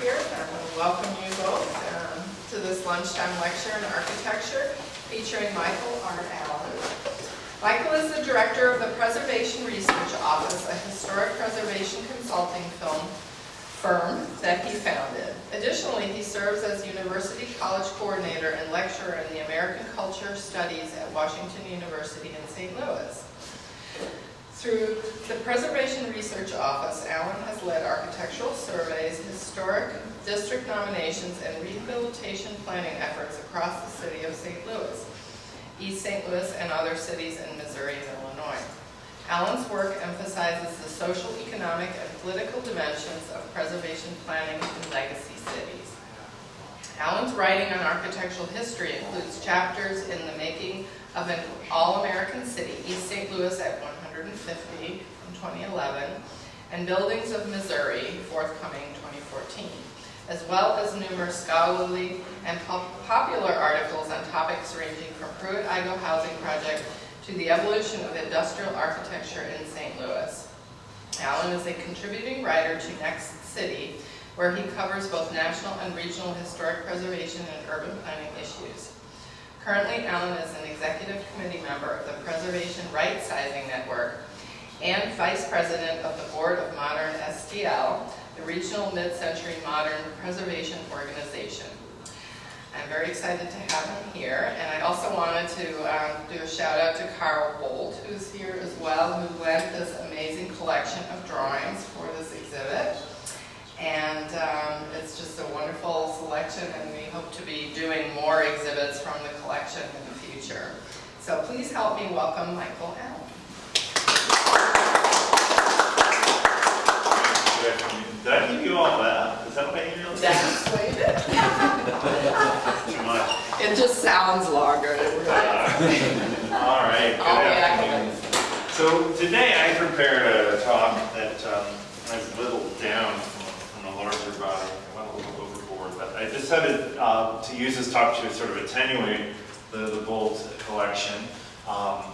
here. I want to welcome you both to this lunchtime lecture in architecture featuring Michael R. Allen. Michael is the director of the Preservation Research Office, a historic preservation consulting firm that he founded. Additionally, he serves as University College Coordinator and lecturer in the American Culture Studies at Washington University in St. Louis. Through the Preservation Research Office, Allen has led architectural surveys, historic district nominations, and rehabilitation planning efforts across the city of St. Louis, East St. Louis, and other cities in Missouri and Illinois. Allen's work emphasizes the social, economic, and political dimensions of preservation planning in legacy cities. Allen's writing on architectural history includes chapters in The Making of an All-American City, East St. Louis at 150 from 2011, and Buildings of Missouri, forthcoming 2014, as well as numerous scholarly and popular articles on topics ranging from Pruitt-Igoe housing project to the evolution of industrial architecture in St. Louis. Allen is a contributing writer to Next City, where he covers both national and regional historic preservation and urban planning issues. Currently, Allen is an executive committee member of the Preservation Right-Sizing Network and vice president of the Board of Modern STL, the regional mid-century modern preservation organization. I'm very excited to have him here, and I also wanted to do a shout out to Kyrle Boldt, who's here as well, who led this amazing collection of drawings for this exhibit. And it's just a wonderful selection, and we hope to be doing more exhibits from the collection in the future. So please help me welcome Michael Allen. Did I give you all that? Is that what I emailed? That's what you did. Too much. It just sounds longer. All right, good afternoon. So today I prepared a talk that I whittled down from a larger body. I went a little overboard, but I decided to use this talk to sort of attenuate the Boldt collection. I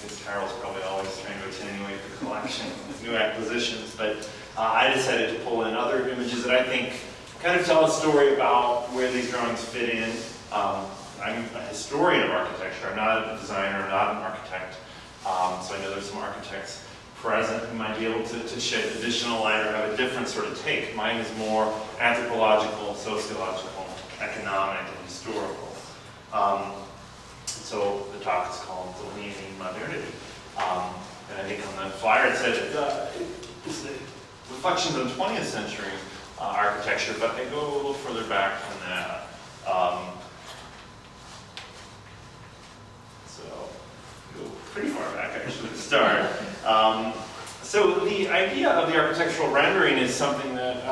guess Carol's probably always trying to attenuate the collection with new acquisitions, but I decided to pull in other images that I think kind of tell a story about where these drawings fit in. I'm a historian of architecture. I'm not a designer, I'm not an architect. So I know there's some architects present who might be able to shed additional light or have a different sort of take. Mine is more anthropological, sociological, economic, and historical. So the talk is called Delineating Modernity. And I think on the flyer it said it's the reflections on 20th century architecture, but they go a little further back than that. So go pretty far back actually to start. So the idea of the architectural rendering is something that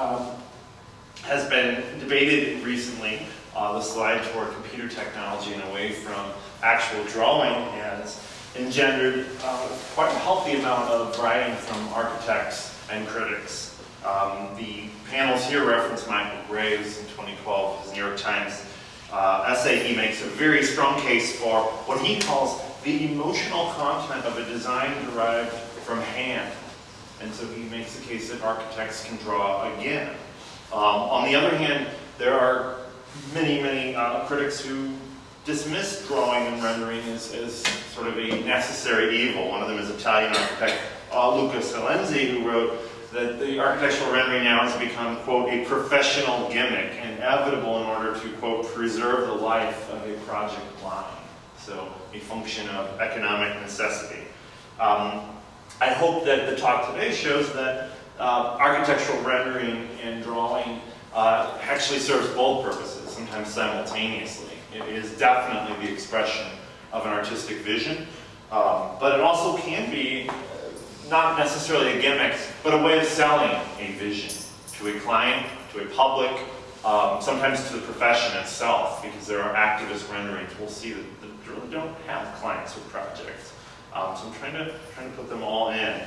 has been debated recently. The slide toward computer technology and away from actual drawing has engendered quite a healthy amount of writing from architects and critics. The panels here reference Michael Graves in 2012, his New York Times essay. He makes a very strong case for what he calls the emotional content of a design derived from hand. And so he makes the case that architects can draw again. On the other hand, there are many critics who dismiss drawing and rendering as sort of a necessary evil. One of them is Italian architect Luca Salenzi, who wrote that the architectural rendering now has become, quote, a professional gimmick, inevitable in order to, quote, preserve the life of a project line. So a function of economic necessity. I hope that the talk today shows that architectural rendering and drawing actually serves both purposes, sometimes simultaneously. It is definitely the expression of an artistic vision, but it also can be not necessarily a gimmick, but a way of selling a vision to a client, to a public, sometimes to the profession itself, because there are activist renderings. We'll see that really don't have clients or projects. So I'm trying to put them all in.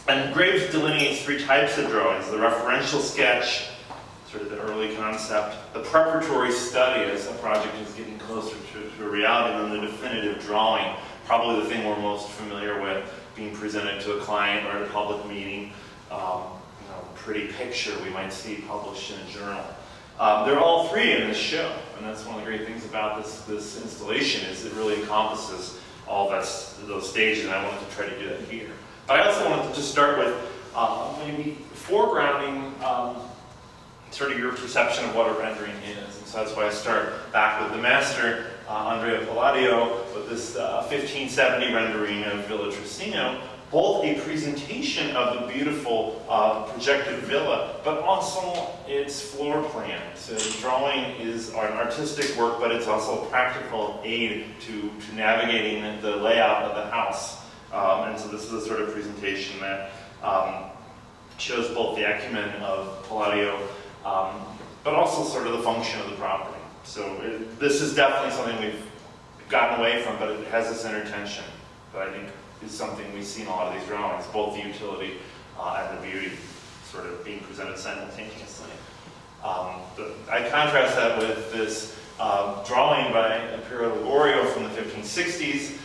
And Graves delineates three types of drawings: the referential sketch, sort of the early concept, the preparatory study as a project is getting closer to a reality, and then the definitive drawing, probably the thing we're most familiar with, being presented to a client or at a public meeting, pretty picture we might see published in a journal. They're all three in this show, and that's one of the great things about this installation is it really encompasses all those stages, and I wanted to try to do that here. But I also wanted to just start with maybe foregrounding sort of your perception of what a rendering is. And so that's why I start back with the master, Andrea Palladio, with this 1570 rendering of Villa Trissino, both a presentation of the beautiful projected villa, but also its floor plan. So the drawing is an artistic work, but it's also a practical aid to navigating the layout of the house. And so this is a sort of presentation that shows both the acumen of Palladio, but also sort of the function of the property. So this is definitely something we've gotten away from, but it has this inner tension that I think is something we see in a lot of these drawings, both the utility and the beauty sort of being presented simultaneously. I contrast that with this drawing by Imperial Delaurio from the 1560s.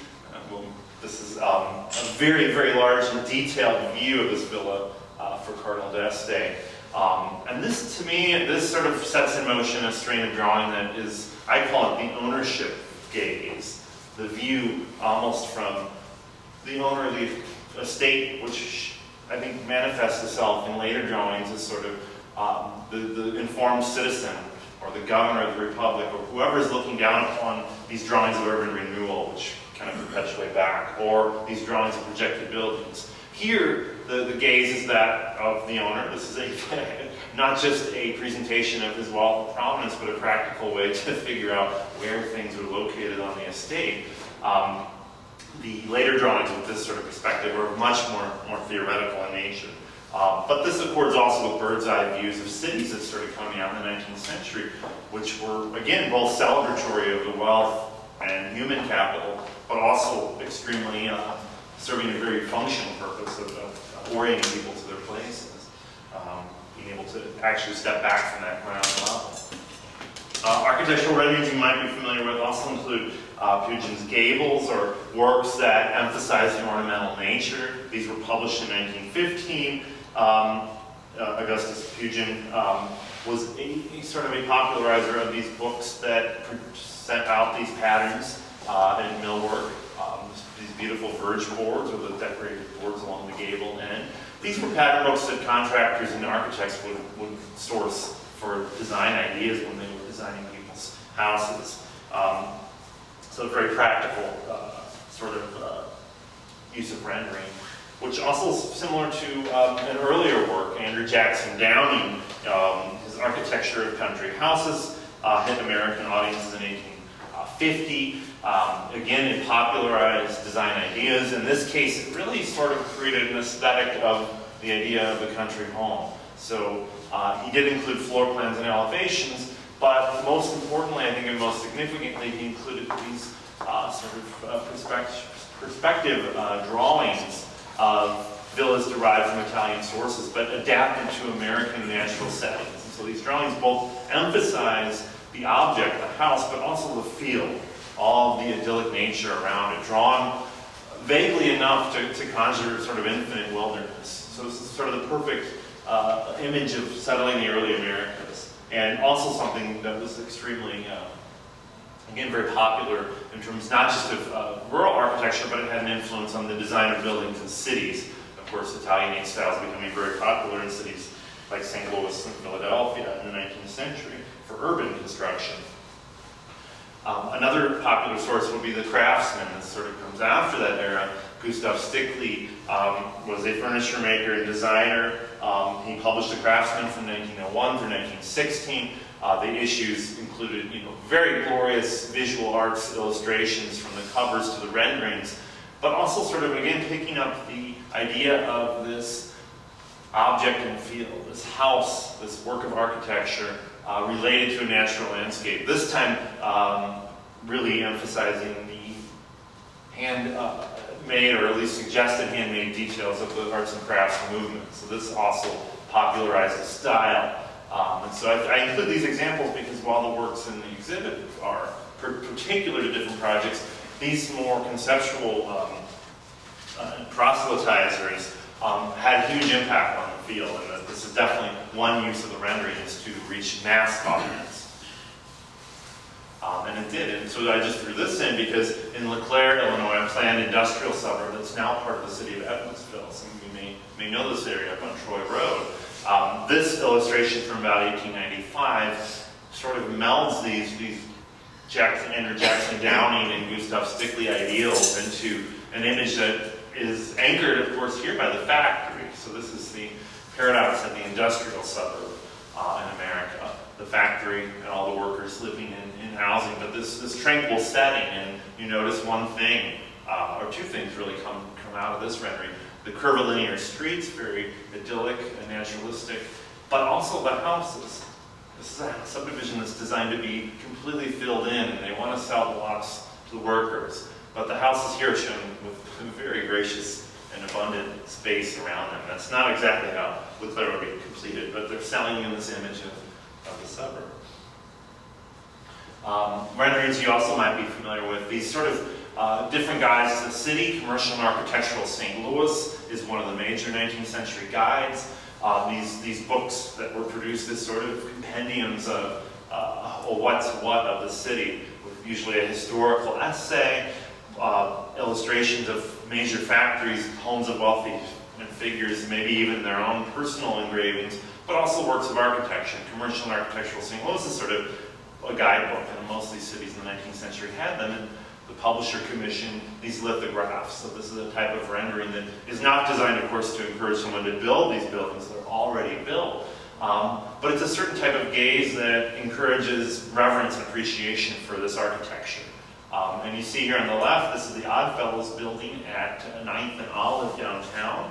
This is a very, very large and detailed view of this villa for Cardinal d'Este. And this, to me, this sort of sets in motion a strain of drawing that is, I call it the ownership gaze. The view almost from the owner of the estate, which I think manifests itself in later drawings as sort of the informed citizen or the governor of the republic or whoever is looking down upon these drawings of urban renewal, which kind of perpetuate back, or these drawings of projected buildings. Here, the gaze is that of the owner. This is not just a presentation of his wealth and prominence, but a practical way to figure out where things are located on the estate. The later drawings with this sort of perspective are much more theoretical in nature. But this accords also with bird's eye views of cities that started coming out in the 19th century, which were, again, both celebratory of the wealth and human capital, but also extremely serving a very functional purpose of orienting people to their places, being able to actually step back from that ground level. Architectural renderings you might be familiar with also include Pugin's Gables, or works that emphasize the ornamental nature. These were published in 1915. Augustus Pugin was a sort of a popularizer of these books that sent out these patterns in millwork. These beautiful verge boards, or the decorated boards along the gable end. These were pattern books that contractors and architects would source for design ideas when they were designing people's houses. So a very practical sort of use of rendering, which also is similar to an earlier work, Andrew Jackson Downing. His Architecture of Country Houses hit American audiences in 1850. Again, it popularized design ideas. In this case, it really sort of created an aesthetic of the idea of the country home. So he did include floor plans and elevations, but most importantly, I think, and most significantly, he included these sort of perspective drawings of villas derived from Italian sources, but adapted to American natural settings. And so these drawings both emphasize the object, the house, but also the feel, all of the idyllic nature around it, drawn vaguely enough to conjure sort of infinite wilderness. So this is sort of the perfect image of settling the early Americas, and also something that was extremely, again, very popular in terms not just of rural architecture, but it had an influence on the design of buildings in cities. Of course, Italianate styles becoming very popular in cities like St. Louis and Philadelphia in the 19th century for urban construction. Another popular source would be the craftsman. This sort of comes after that era. Gustav Stickley was a furniture maker and designer. He published The Craftsman from 1901 through 1916. The issues included, very glorious visual arts illustrations from the covers to the renderings, but also sort of, again, picking up the idea of this object and field, this house, this work of architecture related to a natural landscape. This time, really emphasizing the handmade, or at least suggested handmade details of the arts and crafts movement. So this also popularized the style. And so I include these examples because while the works in the exhibit are particular to different projects, these more conceptual proselytizers had huge impact on the field, and that this is definitely one use of the rendering is to reach mass audience. And it did, and so I just threw this in because in LeClaire, Illinois, a planned industrial suburb that's now part of the city of Evansville. Some of you may know this area up on Troy Road. This illustration from about 1895 sort of melds these Andrew Jackson Downing and Gustav Stickley ideals into an image that is anchored, of course, here by the factory. So this is the paradox of the industrial suburb in America. The factory and all the workers living in housing, but this tranquil setting, and you notice one thing, or two things really come out of this rendering. The curvilinear streets, very idyllic and naturalistic, but also the houses. This is a subdivision that's designed to be completely filled in, and they want to sell the lots to the workers. But the houses here are shown with very gracious and abundant space around them. That's not exactly how LeClaire would be completed, but they're selling you this image of the suburb. Renderings you also might be familiar with. These sort of different guides to the city. Commercial and Architectural St. Louis is one of the major 19th century guides. These books that were produced as sort of compendiums of what's what of the city, with usually a historical essay, illustrations of major factories, homes of wealthy figures, maybe even their own personal engravings, but also works of architecture. Commercial and Architectural St. Louis is sort of a guidebook, and most of these cities in the 19th century had them, and the publisher commissioned these lithographs. So this is a type of rendering that is not designed, of course, to encourage someone to build these buildings. They're already built. But it's a certain type of gaze that encourages reverence and appreciation for this architecture. And you see here on the left, this is the Oddfellows building at 9th and Olive downtown.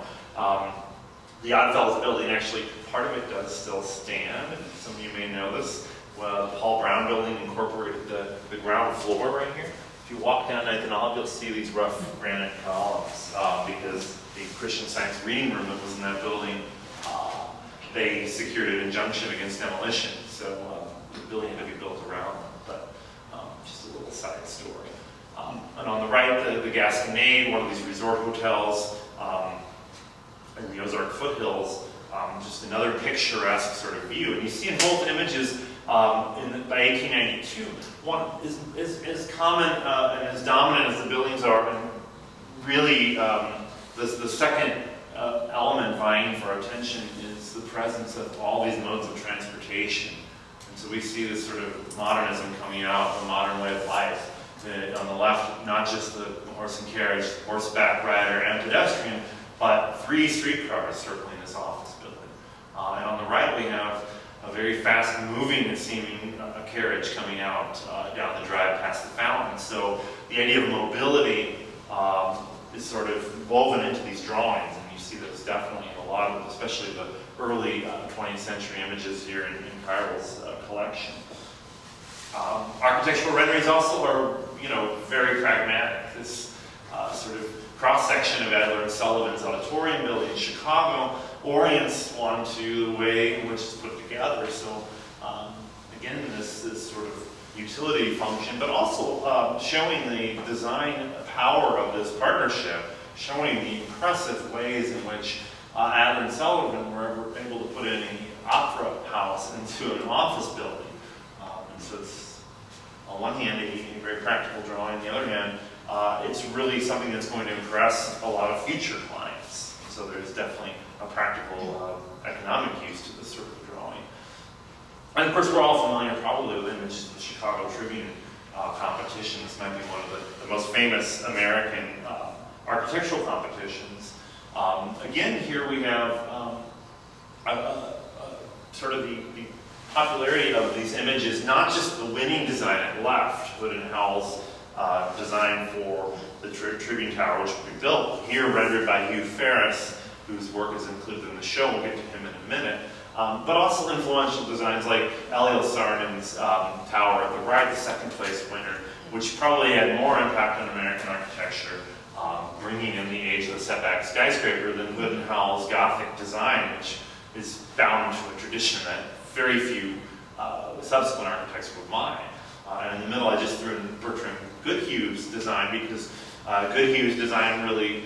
The Oddfellows building, actually, part of it does still stand. Some of you may know this. Well, the Paul Brown building incorporated the ground floor right here. If you walk down 9th and Olive, you'll see these rough granite columns because the Christian Science reading room that was in that building, they secured an injunction against demolition. So the building had to be built around them. But just a little side story. And on the right, the Gasconade, one of these resort hotels, in the Ozark foothills, just another picturesque sort of view. And you see in both images, by 1892, one is as common and as dominant as the buildings are, and really the second element vying for our attention is the presence of all these modes of transportation. And so we see this sort of modernism coming out, the modern way of life. On the left, not just the horse and carriage, horseback rider, and pedestrian, but 3 streetcars circling this office building. And on the right, we have a very fast-moving, seeming carriage coming out down the drive past the fountain. So the idea of mobility is sort of woven into these drawings, and you see this definitely in a lot of, especially the early 20th century images here in Kyrle's collection. Architectural renderings also are, very pragmatic. This sort of cross-section of Adler and Sullivan's auditorium building in Chicago orients one to the way in which it's put together. So again, this sort of utility function, but also showing the design power of this partnership, showing the impressive ways in which Adler and Sullivan were able to put in an opera house into an office building. And so it's, on one hand, a very practical drawing. On the other hand, it's really something that's going to impress a lot of future clients. So there's definitely a practical economic use to this sort of drawing. And of course, we're all familiar probably with images of the Chicago Tribune competition. This might be one of the most famous American architectural competitions. Again, here we have sort of the popularity of these images, not just the winning design at left, Hood and Howell's design for the Tribune Tower, which will be built, here rendered by Hugh Ferris, whose work is included in the show. We'll get to him in a minute. But also influential designs like Eliel Saarinen's tower at the right, the second place winner, which probably had more impact on American architecture, bringing in the age of the setback skyscraper than Hood and Howell's Gothic design, which is bound to a tradition that very few subsequent architects would mind. And in the middle, I just threw in Bertram Goodhue's design because Goodhue's design really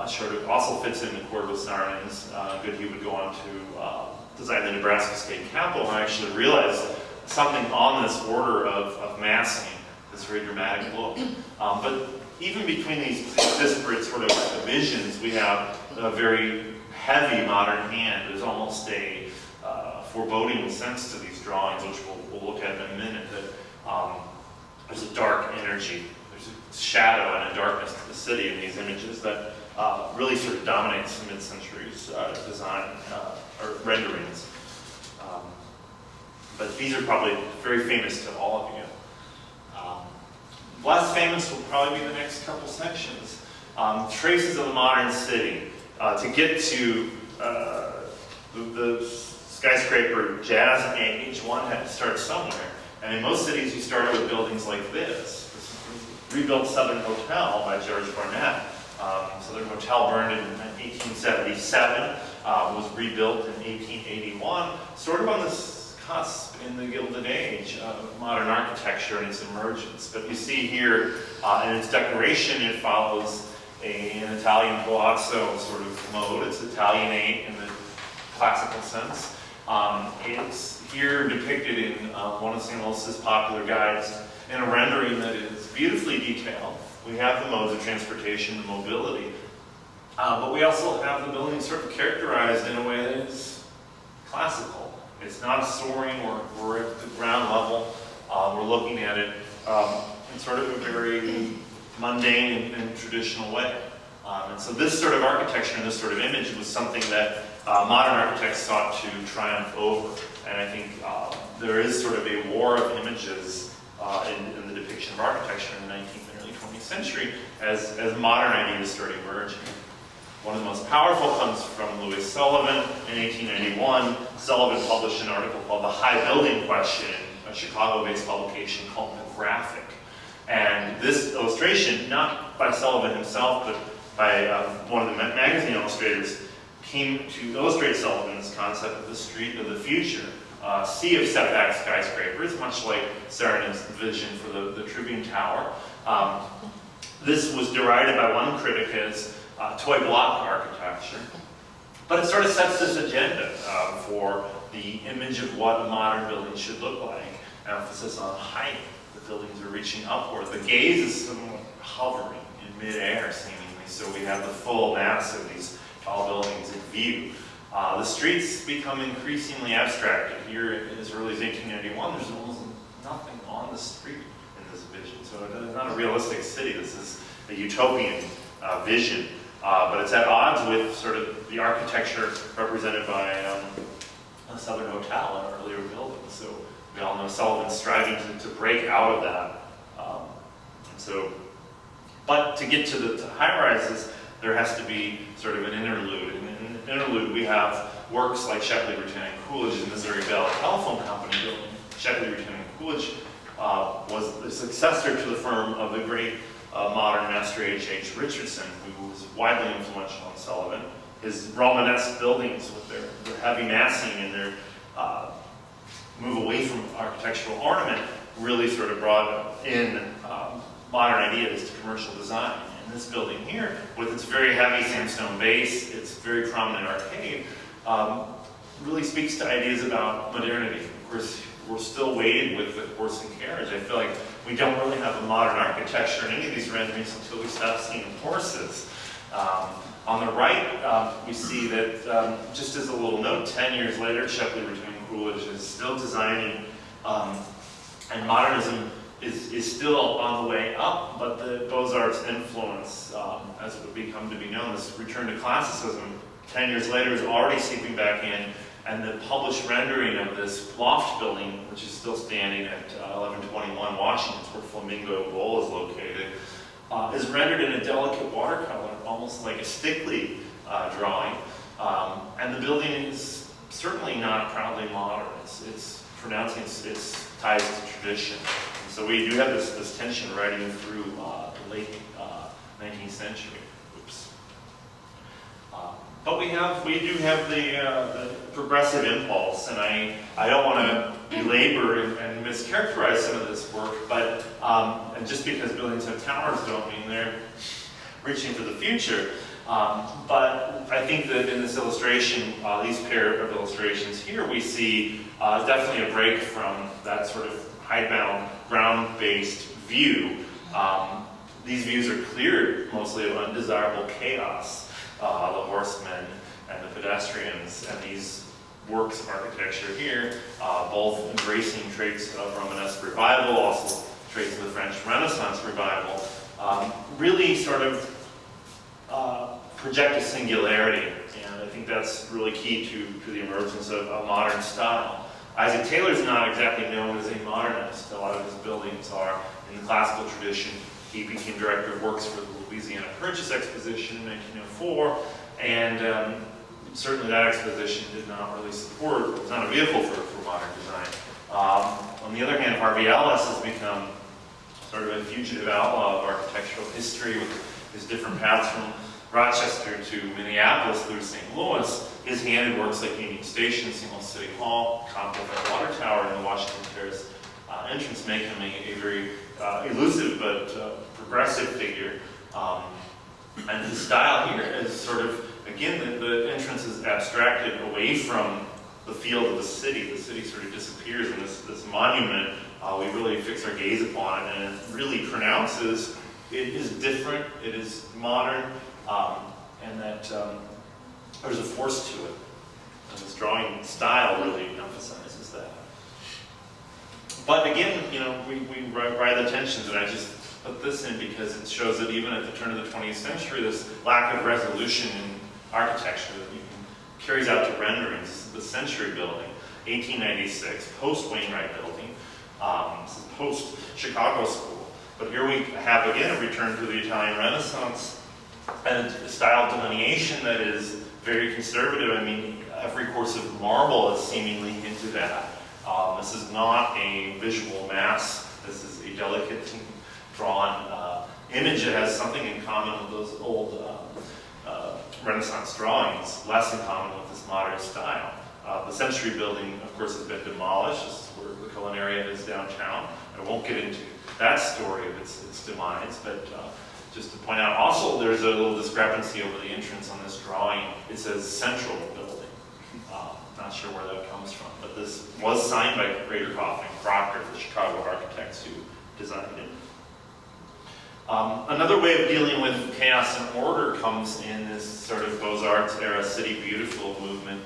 sort of also fits in the chord with Saarinen's. Goodhue would go on to designed the Nebraska State Capitol, and I actually realized something on this order of massing, this very dramatic look. But even between these disparate sort of divisions, we have a very heavy modern hand. There's almost a foreboding sense to these drawings, which we'll look at in a minute, that there's a dark energy. There's a shadow and a darkness to the city in these images that really sort of dominates the mid-century's design or renderings. But these are probably very famous to all of you. Less famous will probably be the next couple sections. Traces of the modern city. To get to the skyscraper jazz age, one had to start somewhere. And in most cities, you started with buildings like this. This rebuilt Southern Hotel by George Barnett. Southern Hotel burned in 1877, was rebuilt in 1881, sort of on this cusp in the Gilded Age of modern architecture and its emergence. But you see here in its decoration, it follows an Italian palazzo sort of mode. It's Italianate in the classical sense. It's here depicted in one of St. Louis's popular guides in a rendering that is beautifully detailed. We have the modes of transportation and mobility, but we also have the building sort of characterized in a way that is classical. It's not soaring, we're at the ground level, we're looking at it in sort of a very mundane and traditional way. And so this sort of architecture and this sort of image was something that modern architects sought to triumph over. And I think there is sort of a war of images in the depiction of architecture in the 19th and early 20th century as modern ideas start emerging. One of the most powerful comes from Louis Sullivan in 1891. Sullivan published an article called The High Building Question, a Chicago-based publication called The Graphic. And this illustration, not by Sullivan himself, but by one of the magazine illustrators, came to illustrate Sullivan's concept of the street of the future. Sea of setback skyscrapers, much like Saarinen vision for the Tribune Tower. This was derided by one critic as toy block architecture, but it sort of sets this agenda for the image of what a modern building should look like. Emphasis on height. The buildings are reaching upward. The gaze is somewhat hovering in midair, seemingly, so we have the full mass of these tall buildings in view. The streets become increasingly abstracted. Here, as early as 1891, there's almost nothing on the street in this vision. So it's not a realistic city. This is a utopian vision. But it's at odds with sort of the architecture represented by a Southern Hotel, an earlier building. So we all know Sullivan's striving to break out of that. But to get to the high-rises, there has to be sort of an interlude. And in an interlude, we have works like Shepley, Rutan, and Coolidge's Missouri Bell Telephone Company building. Shepley, Rutan, and Coolidge was the successor to the firm of the great modern master H.H. Richardson, who was widely influential on Sullivan. His Romanesque buildings with their heavy massing and their move away from architectural ornament really sort of brought in modern ideas to commercial design. And this building here, with its very heavy sandstone base, its very prominent arcade, really speaks to ideas about modernity. Of course, we're still weighted with the horse and carriage. I feel like we don't really have a modern architecture in any of these renderings until we stop seeing horses. On the right, we see that, just as a little note, 10 years later, Shepley, Rutan, and Coolidge is still designing, and modernism is still on the way up, but the Beaux-Arts influence, as it would become to be known, this return to classicism, 10 years later is already seeping back in, and the published rendering of this loft building, which is still standing at 1121 Washington, where Flamingo Bowl is located, is rendered in a delicate watercolor, almost like a Stickley drawing. And the building is certainly not proudly modern. It's pronouncing its ties to tradition. And so we do have this tension riding through the late 19th century. Oops. But we do have the progressive impulse, and I don't want to belabor and mischaracterize some of this work, but and just because buildings have towers don't mean they're reaching for the future. But I think that in this illustration, these pair of illustrations here, we see definitely a break from that sort of hidebound, ground-based view. These views are clear mostly of undesirable chaos, the horsemen and the pedestrians, and these works of architecture here, both embracing traits of Romanesque revival, also traits of the French Renaissance revival, really sort of project a singularity, and I think that's really key to the emergence of a modern style. Isaac Taylor is not exactly known as a modernist. A lot of his buildings are in the classical tradition. He became director of works for the Louisiana Purchase Exposition in 1904, and certainly that exposition did not really support, it was not a vehicle for modern design. On the other hand, Harvey Ellis has become sort of a fugitive outlaw of architectural history with his different paths from Rochester to Minneapolis through St. Louis. His handed works like Union Station, St. Louis City Hall, Compton Water Tower, and the Washington Terrace entrance make him a very elusive but progressive figure. And his style here is sort of, again, the entrance is abstracted away from the field of the city. The city sort of disappears in this monument. We really fix our gaze upon it, and it really pronounces it is different, it is modern, and that there's a force to it. And this drawing style really emphasizes that. But again, you know, we ride the tensions, and I just put this in because it shows that even at the turn of the 20th century, this lack of resolution in architecture that carries out to renderings. The Century Building, 1896, post-Wainwright Building, this is post-Chicago School. But here we have, again, a return to the Italian Renaissance and a style delineation that is very conservative. I mean, every course of marble is seemingly hinted at. This is not a visual mass. This is a delicate drawn image that has something in common with those old Renaissance drawings, less in common with this modern style. The Century Building, of course, has been demolished. This is where the Culinariat is downtown. I won't get into that story of its demise, but just to point out, also there's a little discrepancy over the entrance on this drawing. It says Central Building. Not sure where that comes from, but this was signed by Raderhoff and Crocker, the Chicago architects who designed it. Another way of dealing with chaos and order comes in this sort of Beaux-Arts era City Beautiful movement.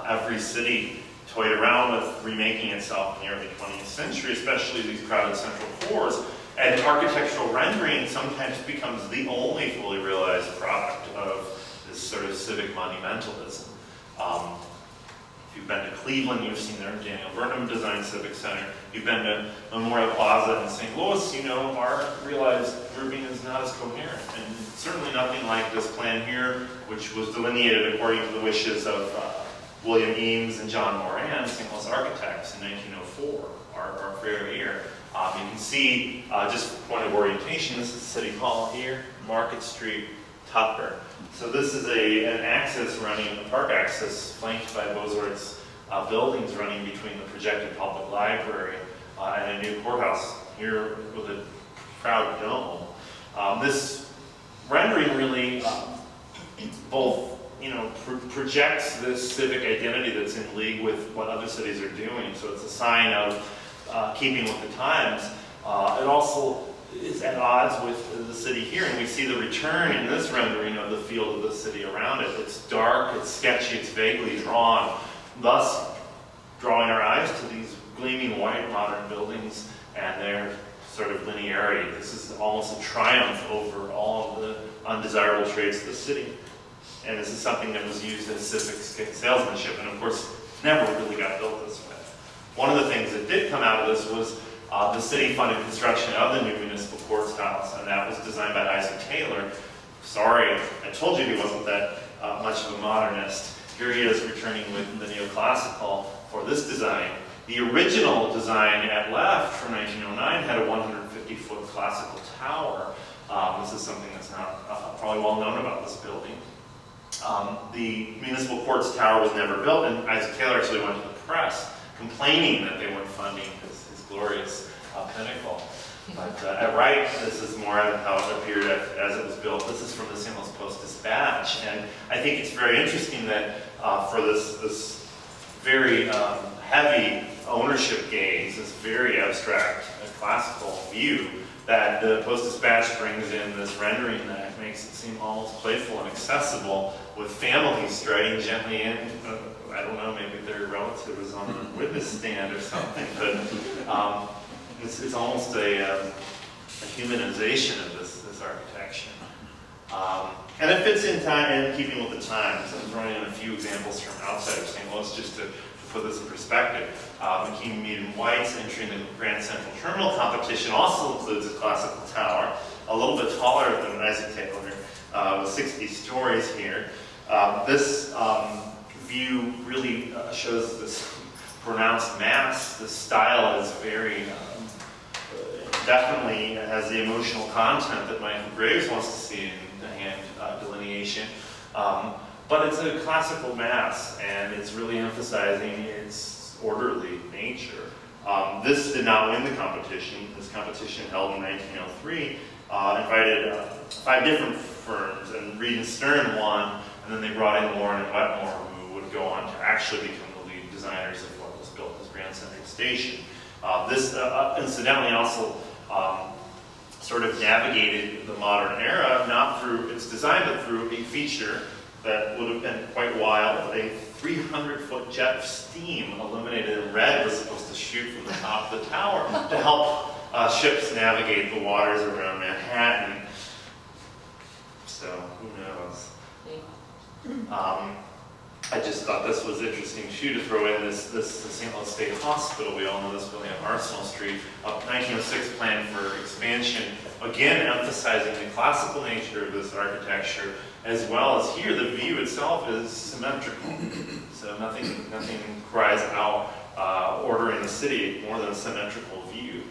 Every city toyed around with remaking itself in the early 20th century, especially these crowded central cores. And architectural rendering sometimes becomes the only fully realized product of this sort of civic monumentalism. If you've been to Cleveland, you've seen their Daniel Burnham Design Civic Center. If you've been to Memorial Plaza in St. Louis, you know our realized grouping is not as coherent. And certainly nothing like this plan here, which was delineated according to the wishes of William Eames and John Moran, St. Louis architects in 1904, our fair year. You can see, just for point of orientation, this is City Hall here, Market Street, Tupper. So this is an axis running, a park axis, flanked by Beaux-Arts buildings running between the projected public library and a new courthouse here with a proud dome. This rendering really both, projects this civic identity that's in league with what other cities are doing. So it's a sign of keeping with the times. It also is at odds with the city here, and we see the return in this rendering of the field of the city around it. It's dark, it's sketchy, it's vaguely drawn, thus drawing our eyes to these gleaming white modern buildings and their sort of linearity. This is almost a triumph over all of the undesirable traits of the city. And this is something that was used as civic salesmanship, and of course never really got built this way. One of the things that did come out of this was the city funded construction of the new municipal courts house, and that was designed by Isaac Taylor. Sorry, I told you he wasn't that much of a modernist. Here he is returning with the neoclassical for this design. The original design at left from 1909 had a 150-foot classical tower. This is something that's not probably well known about this building. The municipal courts tower was never built, and Isaac Taylor actually went to the press complaining that they weren't funding his glorious pinnacle. But at Wright, this is more of how it appeared as it was built. This is from the St. Louis Post-Dispatch, and I think it's very interesting that for this very heavy ownership gaze, this very abstract classical view, that the Post-Dispatch brings in this rendering that makes it seem almost playful and accessible, with families striding gently in. I don't know, maybe their relative is on a witness stand or something, but it's almost a humanization of this architecture. And it fits in time, in keeping with the times. I'm throwing in a few examples from outside of St. Louis just to put this in perspective. McKean, Mead, and White's entering the Grand Central Terminal competition also includes a classical tower, a little bit taller than Isaac Taylor, with 60 stories here. This view really shows this pronounced mass. The style is very, definitely has the emotional content that Michael Graves wants to see in the hand delineation. But it's a classical mass, and it's really emphasizing its orderly nature. This did not win the competition. This competition, held in 1903, invited 5 different firms, and Reed and Stern won, and then they brought in Warren and Wetmore, who would go on to actually become the lead designers of what was built as Grand Central Station. This, incidentally, also sort of navigated the modern era, not through its design, but through a feature that would have been quite wild. A 300-foot jet of steam illuminated in red was supposed to shoot from the top of the tower to help ships navigate the waters around Manhattan. So, who knows? I just thought this was interesting too, to throw in this St. Louis State Hospital. We all know this building on Arsenal Street. 1906 plan for expansion, again emphasizing the classical nature of this architecture, as well as here the view itself is symmetrical. So nothing cries out ordering the city more than a symmetrical view.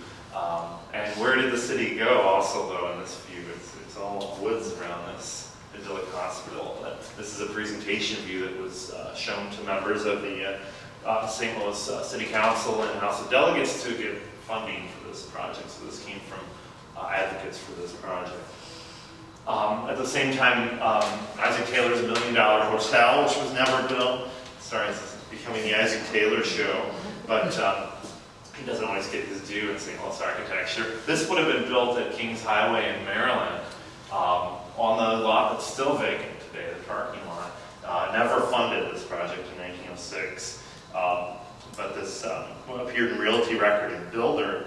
And where did the city go also though in this view? It's all woods around this idyllic hospital. This is a presentation view that was shown to members of the St. Louis City Council and House of Delegates to get funding for this project. So this came from advocates for this project. At the same time, Isaac Taylor's $1 Million Hotel, which was never built. Sorry, this is becoming the Isaac Taylor show, but he doesn't always get his due in St. Louis architecture. This would have been built at Kings Highway in Maryland, on the lot that's still vacant today, the parking lot. Never funded this project in 1906, but this appeared in Realty Record and Builder.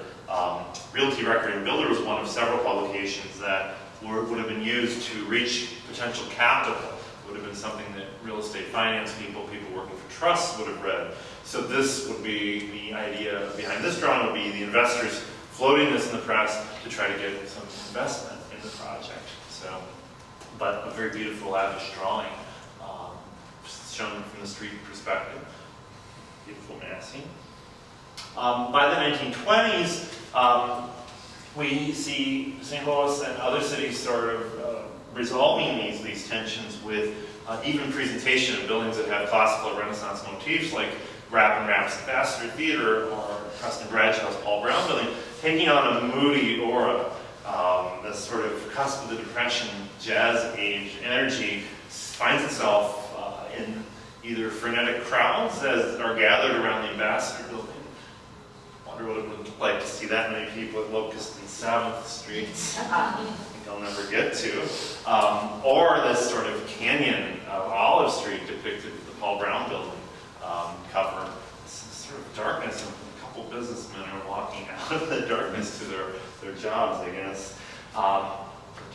Realty Record and Builder was one of several publications that would have been used to reach potential capital. Would have been something that real estate finance people working for trusts would have read. So this would be the idea behind this drawing, would be the investors floating this in the press to try to get some investment in the project. So, but a very beautiful, lavish drawing, shown from the street perspective. Beautiful massing. By the 1920s, we see St. Louis and other cities sort of resolving these tensions with even presentation of buildings that have classical Renaissance motifs, like Rapp and Rapp's Ambassador Theater or Preston Bradshaw's Paul Brown Building, taking on a moody aura. This sort of cusp of the Depression, jazz age energy finds itself in either frenetic crowds as are gathered around the Ambassador Building. Wonder what it would look like to see that many people at Locust and 7th Streets. I think I'll never get to. Or this sort of canyon of Olive Street depicted with the Paul Brown Building cover. This sort of darkness, and a couple businessmen are walking out of the darkness to their jobs, I guess.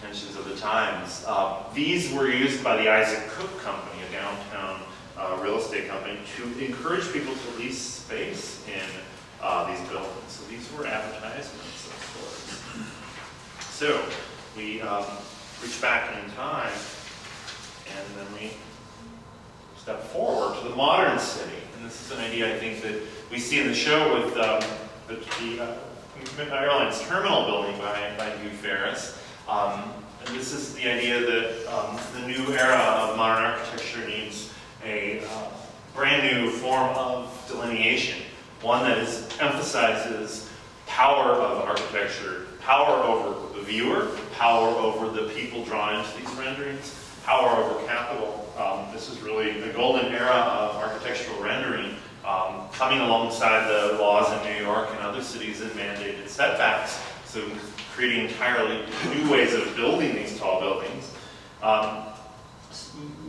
Tensions of the times. These were used by the Isaac Cook Company, a downtown real estate company, to encourage people to lease space in these buildings. So these were advertisements of sorts. So we reach back in time, and then we step forward to the modern city. And this is an idea I think that we see in the show with the Airlines Terminal Building by Hugh Ferris. And this is the idea that the new era of modern architecture needs a brand new form of delineation, one that emphasizes power of architecture, power over the viewer, power over the people drawn into these renderings, power over capital. This is really the golden era of architectural rendering, coming alongside the laws in New York and other cities that mandated setbacks, so creating entirely new ways of building these tall buildings.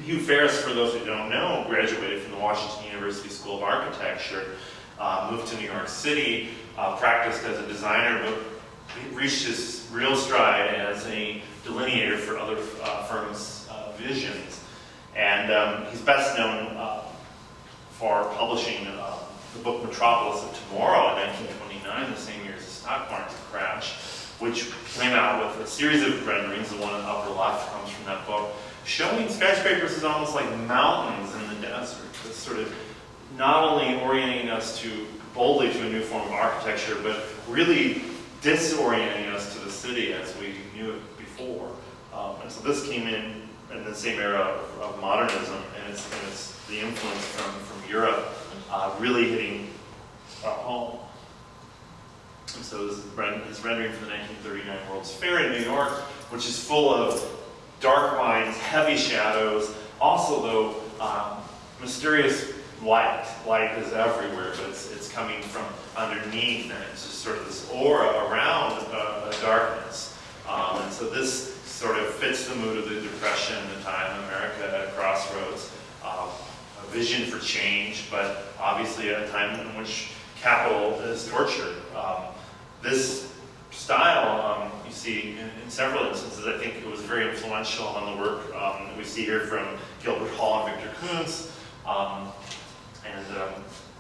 Hugh Ferris, for those who don't know, graduated from the Washington University School of Architecture, moved to New York City, practiced as a designer, but reached his real stride as a delineator for other firms' visions. And he's best known for publishing the book Metropolis of Tomorrow in 1929, the same year as the stock market crash, which came out with a series of renderings. The one in the upper left comes from that book, showing skyscrapers as almost like mountains in the desert. This sort of not only orienting us boldly to a new form of architecture, but really disorienting us to the city as we knew it before. And so this came in the same era of modernism, and it's the influence from Europe really hitting home. And so this is rendering for the 1939 World's Fair in New York, which is full of dark lines, heavy shadows, also though mysterious light. Light is everywhere, but it's coming from underneath, and it's just sort of this aura around the darkness. And so this sort of fits the mood of the Depression, the time America at a crossroads, a vision for change, but obviously at a time in which capital is tortured. This style, you see in several instances, I think it was very influential on the work that we see here from Gilbert Hall and Victor Coons, and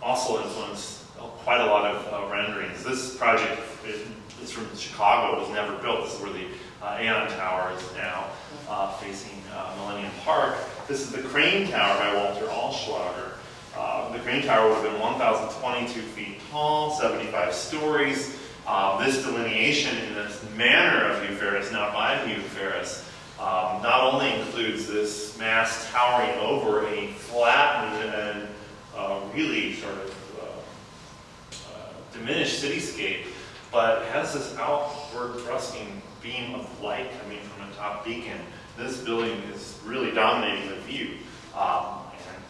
also influenced quite a lot of renderings. This project is from Chicago. It was never built. This is where the Aon Tower is now, facing Millennium Park. This is the Crane Tower by Walter Allschlager. The Crane Tower would have been 1,022 feet tall, 75 stories. This delineation in this manner of Hugh Ferris, not by Hugh Ferris, not only includes this mass towering over a flattened and really sort of diminished cityscape, but has this outward thrusting beam of light coming from a top beacon. This building is really dominating the view. And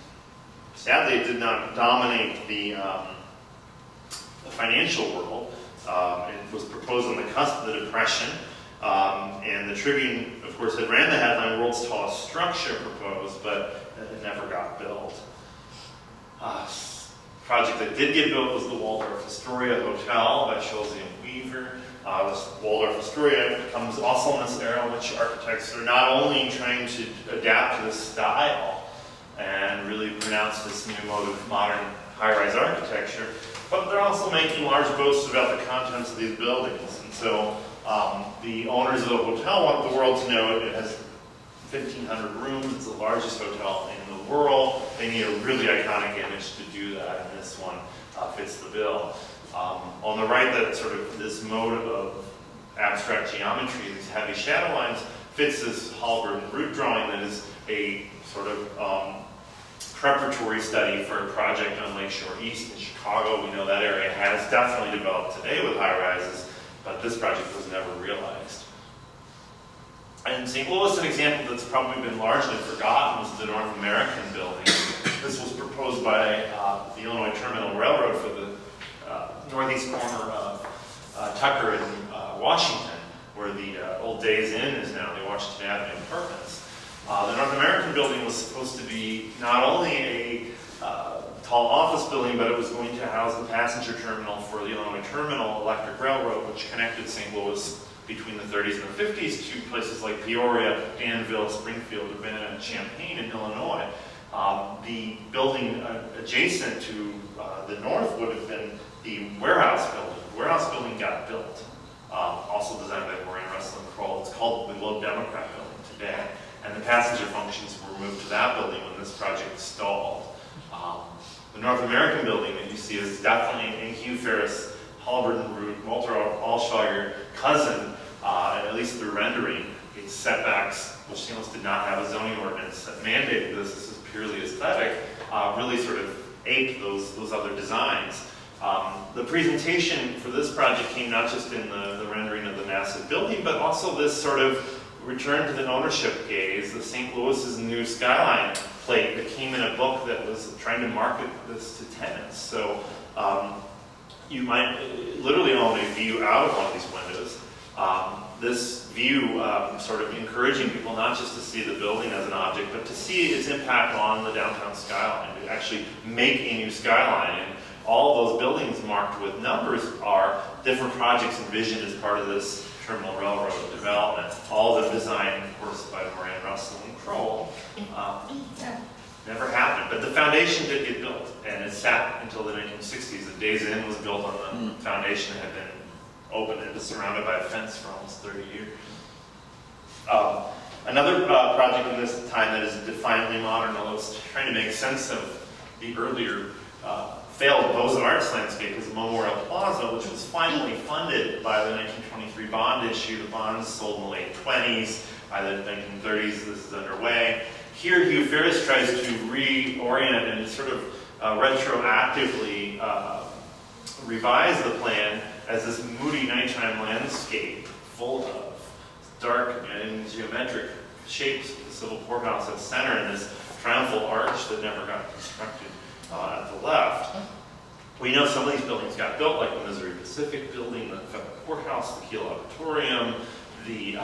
sadly, it did not dominate the financial world. It was proposed on the cusp of the Depression, and the Tribune, of course, had ran the headline, "World's Tallest Structure" proposed, but it never got built. Project that did get built was the Waldorf Astoria Hotel by Schulze and Weaver. This Waldorf Astoria comes also in this era in which architects are not only trying to adapt to this style and really pronounce this new mode of modern high-rise architecture, but they're also making large boasts about the contents of these buildings. And so the owners of the hotel want the world to know it has 1,500 rooms. It's the largest hotel in the world. They need a really iconic image to do that, and this one fits the bill. On the right, that sort of this mode of abstract geometry, these heavy shadow lines, fits this Holabird and Root drawing that is a sort of preparatory study for a project on Lakeshore East in Chicago. We know that area has definitely developed today with high-rises, but this project was never realized. In St. Louis, an example that's probably been largely forgotten was the North American Building. This was proposed by the Illinois Terminal Railroad for the northeast corner of Tucker and Washington, where the old Days Inn is now, the Washington Avenue Apartments. The North American Building was supposed to be not only a tall office building, but it was going to house the passenger terminal for the Illinois Terminal Electric Railroad, which connected St. Louis between the 30s and the 50s to places like Peoria, Danville, Springfield, Urbana, and Champaign in Illinois. The building adjacent to the north would have been the warehouse building. The warehouse building got built, also designed by Maureen Russell and Kroll. It's called the Globe Democrat Building today. And the passenger functions were moved to that building when this project stalled. The North American Building that you see is definitely a Hugh Ferris, Holabird and Root, Walter Allschlager cousin, at least through rendering. Its setbacks, which St. Louis did not have a zoning ordinance that mandated this is purely aesthetic, really sort of aped those other designs. The presentation for this project came not just in the rendering of the massive building, but also this sort of return to the ownership gaze, the St. Louis's new skyline plate that came in a book that was trying to market this to tenants. So you might literally own a view out of one of these windows. This view sort of encouraging people not just to see the building as an object, but to see its impact on the downtown skyline, to actually make a new skyline. And all those buildings marked with numbers are different projects envisioned as part of this terminal railroad development. All the design, of course, by Moran, Russell, and Kroll. Never happened, but the foundation did get built, and it sat until the 1960s. The Days Inn was built on the foundation that had been open. It was surrounded by a fence for almost 30 years. Another project in this time that is defiantly modern, although it's trying to make sense of the earlier failed Beaux-Arts landscape, is Memorial Plaza, which was finally funded by the 1923 bond issue. The bonds sold in the late 20s. By the 1930s, this is underway. Here, Hugh Ferris tries to reorient and sort of retroactively revise the plan as this moody nighttime landscape full of dark and geometric shapes of the civil courthouse at the center and this triumphal arch that never got constructed at the left. We know some of these buildings got built, like the Missouri Pacific Building, the federal courthouse, the Kyrle Auditorium, the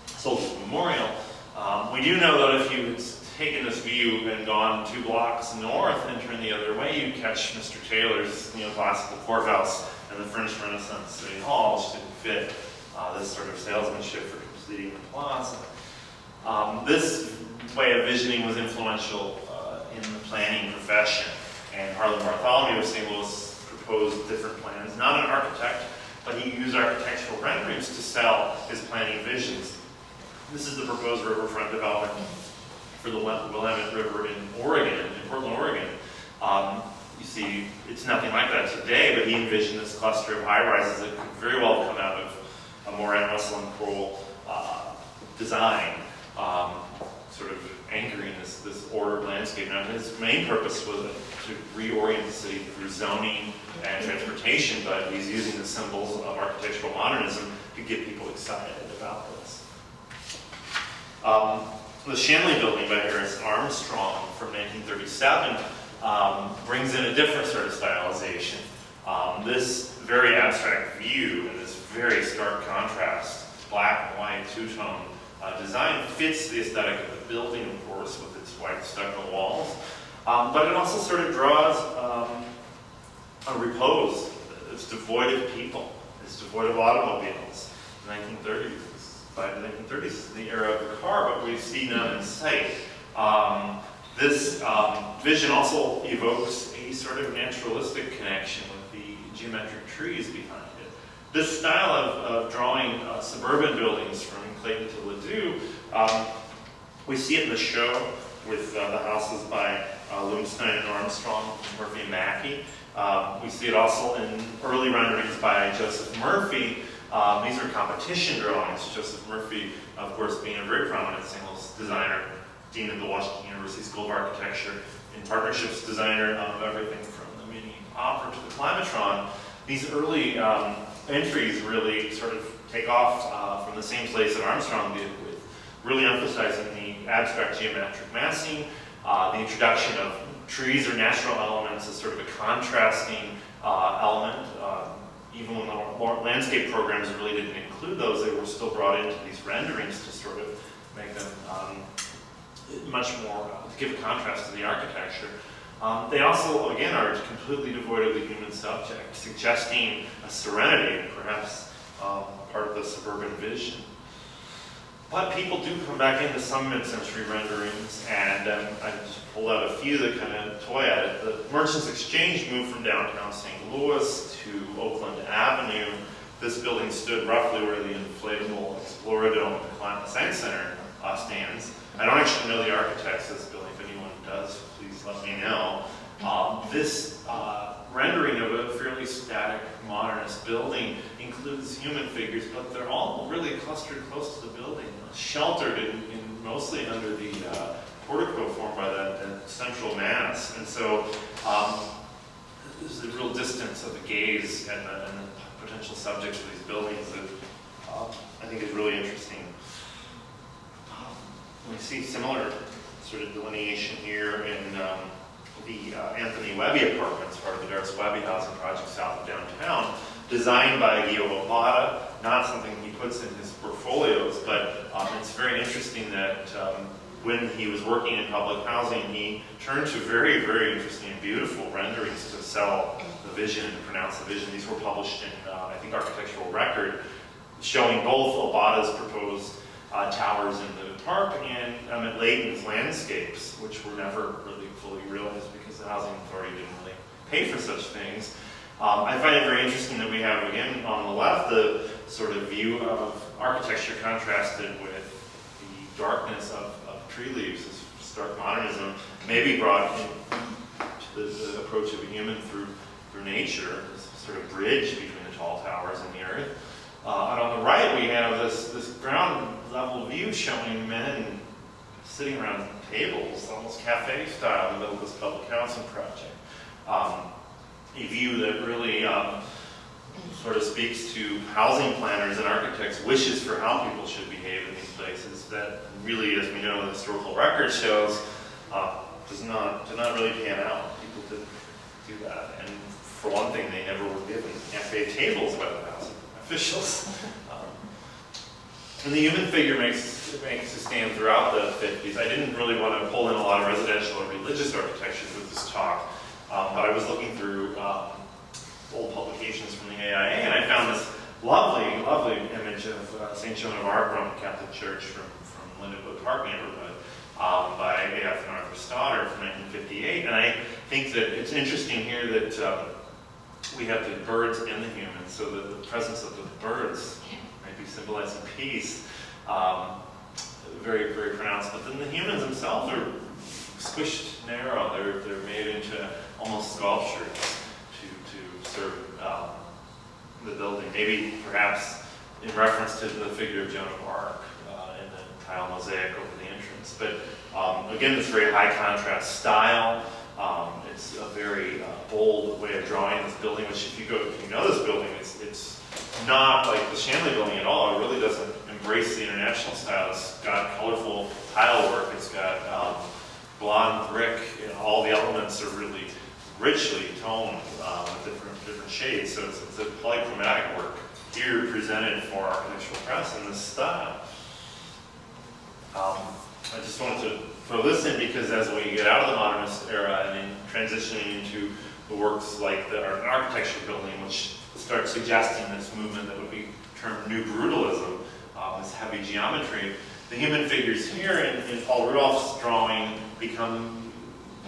Soldiers Memorial. We do know that if you had taken this view and gone 2 blocks north and turned the other way, you'd catch Mr. Taylor's neoclassical courthouse and the French Renaissance City Hall, which didn't fit this sort of salesmanship for completing the plaza. This way of visioning was influential in the planning profession, and Harlan Bartholomew of St. Louis proposed different plans. Not an architect, but he used architectural renderings to sell his planning visions. This is the proposed riverfront development for the Willamette River in Oregon, in Portland, Oregon. You see, it's nothing like that today, but he envisioned this cluster of high-rises that could very well come out of a Moran, Russell, and Kroll design, sort of anchoring this ordered landscape. Now, his main purpose was to reorient the city through zoning and transportation, but he's using the symbols of architectural modernism to get people excited about this. The Shanley Building by Harris Armstrong from 1937 brings in a different sort of stylization. This very abstract view and this very stark contrast, black and white, two-tone design fits the aesthetic of the building, of course, with its white stucco walls. But it also sort of draws a repose. It's devoid of people. It's devoid of automobiles. The 1930s. By the 1930s is the era of the car, but we see none in sight. This vision also evokes a sort of naturalistic connection with the geometric trees behind it. This style of drawing suburban buildings from Clayton to Ladue, we see it in the show with the houses by Loomstein and Armstrong, Murphy and Mackey. We see it also in early renderings by Joseph Murphy. These are competition drawings. Joseph Murphy, of course, being a very prominent St. Louis designer, dean of the Washington University School of Architecture, in partnerships designer of everything from the mini opera to the climatron. These early entries really sort of take off from the same place that Armstrong did, with really emphasizing the abstract geometric massing, the introduction of trees or natural elements as sort of a contrasting element. Even when the landscape programs really didn't include those, they were still brought into these renderings to sort of make them much more, to give a contrast to the architecture. They also, again, are completely devoid of the human subject, suggesting a serenity and perhaps part of the suburban vision. But people do come back into some mid-century renderings, and I just pulled out a few that kind of toy at it. The Merchants Exchange moved from downtown St. Louis to Oakland Avenue. This building stood roughly where the inflatable Exploradome at the Clements House Center stands. I don't actually know the architects of this building. If anyone does, please let me know. This rendering of a fairly static modernist building includes human figures, but they're all really clustered close to the building, sheltered in mostly under the portico formed by that central mass. And so there's a real distance of the gaze and the potential subjects of these buildings that I think is really interesting. We see similar sort of delineation here in the Anthony Webby apartments, part of the Darcy Webby housing project south of downtown, designed by Guido Lopata, not something he puts in his portfolios, but it's very interesting that when he was working in public housing, he turned to very, very interesting and beautiful renderings to sell the vision and to pronounce the vision. These were published in, I think, Architectural Record, showing both Lopata's proposed towers in the park and Emmett Layton's landscapes, which were never really fully realized because the Housing Authority didn't really pay for such things. I find it very interesting that we have, again, on the left, the sort of view of architecture contrasted with the darkness of tree leaves, this stark modernism, maybe brought in to the approach of a human through nature, this sort of bridge between the tall towers and the earth. And on the right, we have this ground level view showing men sitting around tables, almost cafe style, in the middle of this public housing project. A view that really sort of speaks to housing planners and architects' wishes for how people should behave in these places that really, as we know, the historical record shows, did not really pan out. People didn't do that. And for one thing, they never were given cafe tables by the housing officials. And the human figure makes a stand throughout the 50s. I didn't really want to pull in a lot of residential or religious architecture with this talk, but I was looking through old publications from the AIA, and I found this lovely, lovely image of St. Joan of Arc, Roman Catholic Church from Lindenwood Park neighborhood by A.F. and Arthur Stoddard from 1958. And I think that it's interesting here that we have the birds and the humans, so that the presence of the birds might be symbolizing peace, very, very pronounced. But then the humans themselves are squished narrow. They're made into almost sculptures to serve the building. Maybe perhaps in reference to the figure of Joan of Arc in the tile mosaic over the entrance. But again, this very high contrast style. It's a very bold way of drawing this building, which if you know this building, it's not like the Shanley Building at all. It really doesn't embrace the international style. It's got colorful tile work. It's got blonde brick. All the elements are really richly toned with different shades. So it's a polychromatic work here presented for architectural press in this style. I just wanted to throw this in because as we get out of the modernist era and then transitioning into the works like an architecture building, which starts suggesting this movement that would be termed New Brutalism, this heavy geometry, the human figures here in Paul Rudolph's drawing become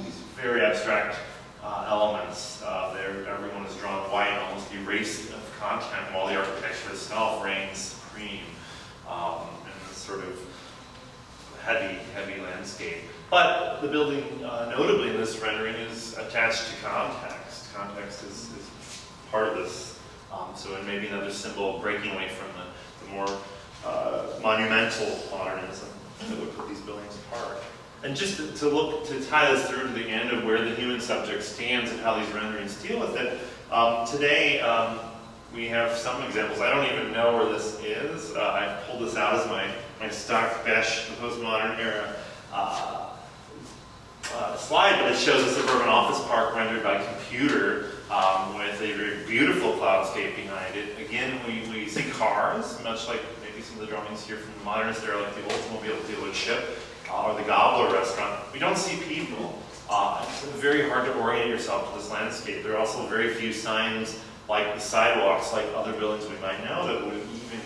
these very abstract elements. Everyone is drawn white, almost erased of content, while the architecture itself reigns supreme in this sort of heavy landscape. But the building, notably in this rendering, is attached to context. Context is part of this. So it may be another symbol of breaking away from the more monumental modernism that would put these buildings apart. And just to tie this through to the end of where the human subject stands and how these renderings deal with it, today we have some examples. I don't even know where this is. I pulled this out as my stock Besh, the postmodern era slide, but it shows a suburban office park rendered by computer with a very beautiful cloudscape behind it. Again, we see cars, much like maybe some of the drawings here from the modernist era, like the Oldsmobile dealership or the Gobbler restaurant. We don't see people. It's very hard to orient yourself to this landscape. There are also very few signs like the sidewalks, like other buildings we might know, that would even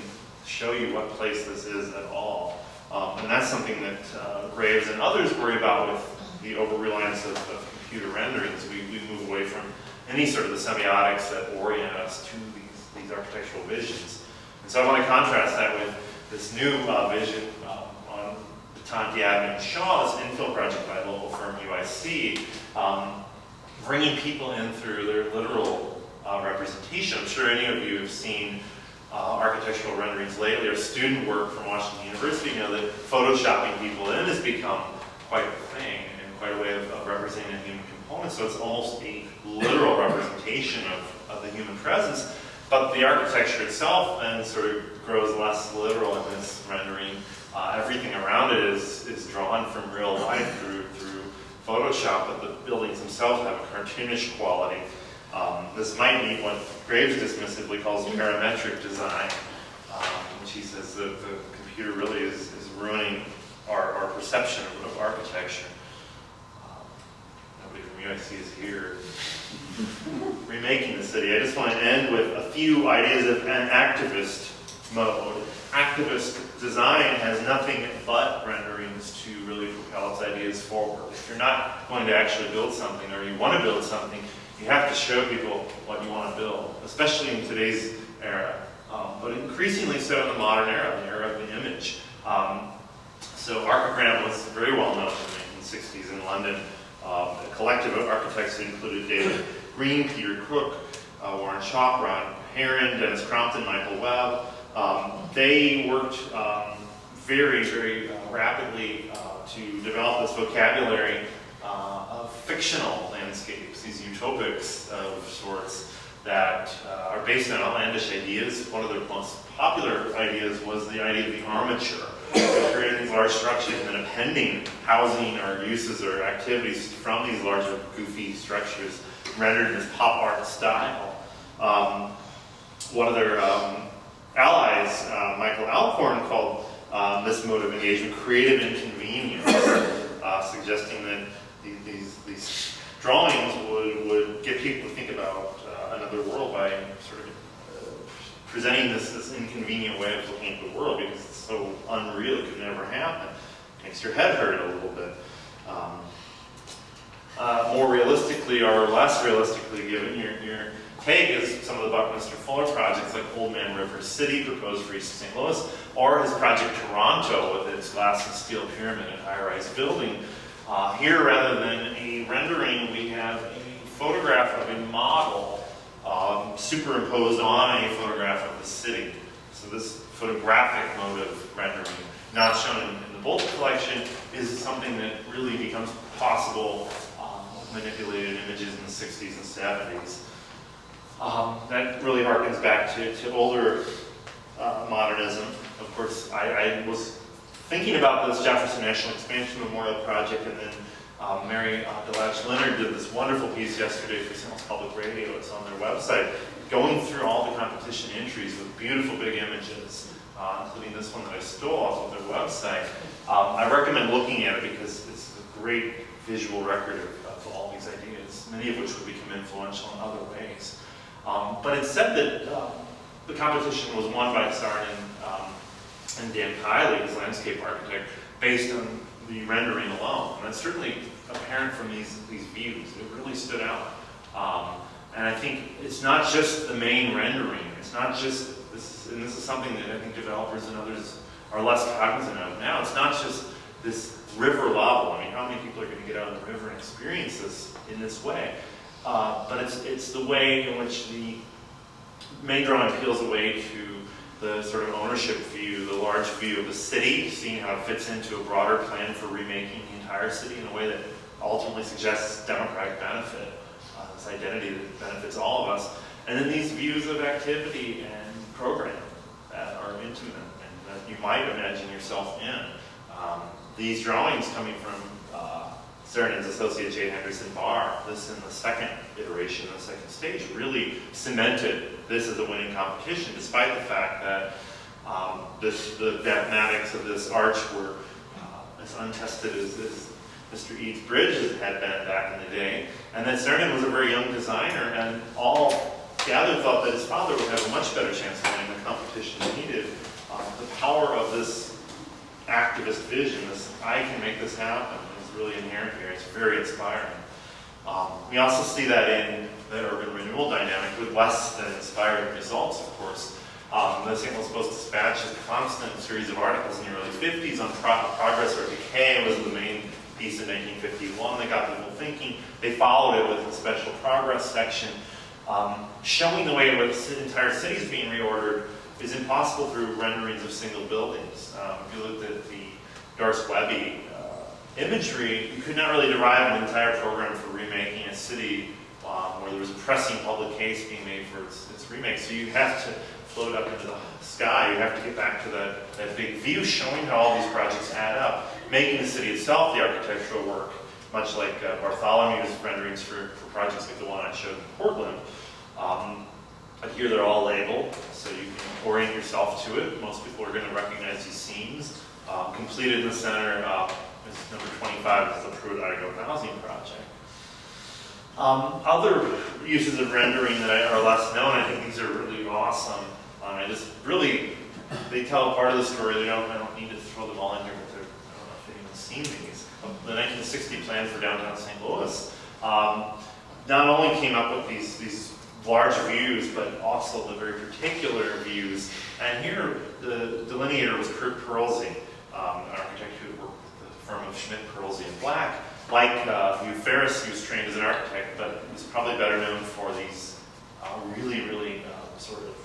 show you what place this is at all. And that's something that Graves and others worry about with the over-reliance of computer renderings. We move away from any sort of the semiotics that orient us to these architectural visions. And so I want to contrast that with this new vision on Tonti Avenue in Shaw, this infill project by local firm UIC, bringing people in through their literal representation. I'm sure any of you have seen architectural renderings lately or student work from Washington University. You know that photoshopping people in has become quite a thing and quite a way of representing a human components, so it's almost a literal representation of the human presence. But the architecture itself then sort of grows less literal in this rendering. Everything around it is drawn from real life through Photoshop, but the buildings themselves have a cartoonish quality. This might meet what Graves dismissively calls parametric design, which he says that the computer really is ruining our perception of architecture. Nobody from UIC is here. Remaking the city. I just want to end with a few ideas of an activist mode. Activist design has nothing but renderings to really propel its ideas forward. If you're not going to actually build something, or you want to build something, you have to show people what you want to build, especially in today's era, but increasingly so in the modern era, the era of the image. So Archigram was very well known in the 1960s in London. A collective of architects that included David Green, Peter Crook, Warren Chalk, Ron Heron, Dennis Crompton, Michael Webb. They worked very, very rapidly to develop this vocabulary of fictional landscapes, these utopics of sorts that are based on outlandish ideas. One of the most popular ideas was the idea of the armature. Creating these large structures and then appending housing or uses or activities from these larger goofy structures rendered in this pop art style. One of their allies, Michael Alcorn, called this mode of engagement creative inconvenience, suggesting that these drawings would get people to think about another world by sort of presenting this inconvenient way of looking at the world, because it's so unreal it could never happen. It makes your head hurt a little bit. More realistically or less realistically given, your take is some of the Buckminster Fuller projects like Old Man River City, proposed for East St. Louis, or his project Toronto with its glass and steel pyramid and high-rise building. Here, rather than a rendering, we have a photograph of a model superimposed on a photograph of the city. So this photographic mode of rendering, not shown in the Boldt collection, is something that really becomes possible with manipulated images in the 60s and 70s. That really harkens back to older modernism. Of course, I was thinking about this Jefferson National Expansion Memorial Project, and then Mary Leonard did this wonderful piece yesterday for St. Louis Public Radio. It's on their website, going through all the competition entries with beautiful big images, including this one that I stole off of their website. I recommend looking at it because it's a great visual record of all these ideas, many of which would become influential in other ways. But it's said that the competition was won by Sarn and Dan Kiley, his landscape architect, based on the rendering alone. And it's certainly apparent from these views. It really stood out. And I think it's not just the main rendering. It's not just, this is something that I think developers and others are less cognizant of now. It's not just this river level. I mean, how many people are going to get out on the river and experience this in this way? But it's the way in which the main drawing peels away to the sort of ownership view, the large view of the city, seeing how it fits into a broader plan for remaking the entire city in a way that ultimately suggests democratic benefit, this identity that benefits all of us. And then these views of activity and program that are intimate and that you might imagine yourself in. These drawings coming from Sarandon's associate J. Henderson Barr, this in the second iteration, the second stage, really cemented this as a winning competition, despite the fact that the mathematics of this arch were as untested as Mr. Eads' bridge had been back in the day, and that Sarandon was a very young designer, and all gathered thought that his father would have a much better chance of winning the competition than he did. The power of this activist vision, this I can make this happen, is really inherent here. It's very inspiring. We also see that in the urban renewal dynamic with less than inspiring results, of course. The St. Louis Post-Dispatch has a constant series of articles in the early 50s on progress or decay. Was the main piece in 1951 that got people thinking. They followed it with a special progress section, showing the way in which the entire city is being reordered is impossible through renderings of single buildings. If you looked at the Doris Webby imagery, you could not really derive an entire program for remaking a city where there was a pressing public case being made for its remake. So you have to float up into the sky. You have to get back to that big view showing how all these projects add up, making the city itself the architectural work, much like Bartholomew's renderings for projects like the one I showed in Portland. But here they're all labeled, so you can orient yourself to it. Most people are going to recognize these scenes. Completed in the center is number 25, is the Pruitt-Igoe housing project. Other uses of rendering that are less known, I think these are really awesome. They tell part of the story. I don't need to throw them all in here, but I don't know if anyone's seen these. The 1960 plan for downtown St. Louis not only came up with these large views, but also the very particular views. And here, the delineator was Kurt Perlsey, an architect who worked with the firm of Schmidt, Perlsey and Black. Like Hugh Ferris, he was trained as an architect, but he's probably better known for these really sort of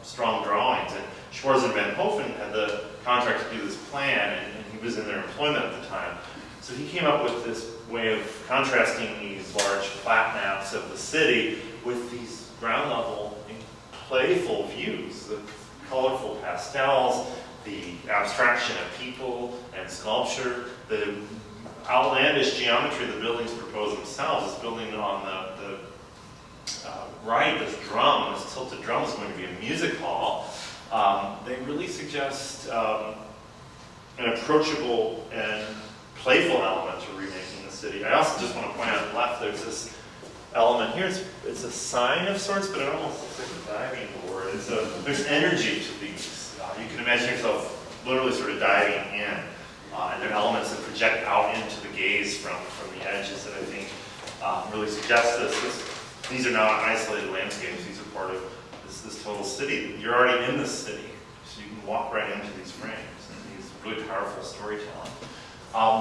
strong drawings. And Schwarz and Van Hofen had the contract to do this plan, and he was in their employment at the time. So he came up with this way of contrasting these large plat maps of the city with these ground level playful views, the colorful pastels, the abstraction of people and sculpture, the outlandish geometry the buildings propose themselves. This building on the right, this tilted drum is going to be a music hall. They really suggest an approachable and playful element to remaking the city. I also just want to point out on the left, there's this element here. It's a sign of sorts, but it almost looks like a diving board. There's energy to these. You can imagine yourself literally sort of diving in. And they're elements that project out into the gaze from the edges that I think really suggest this. These are not isolated landscapes. These are part of this total city. You're already in this city, so you can walk right into these frames and these really powerful storytelling.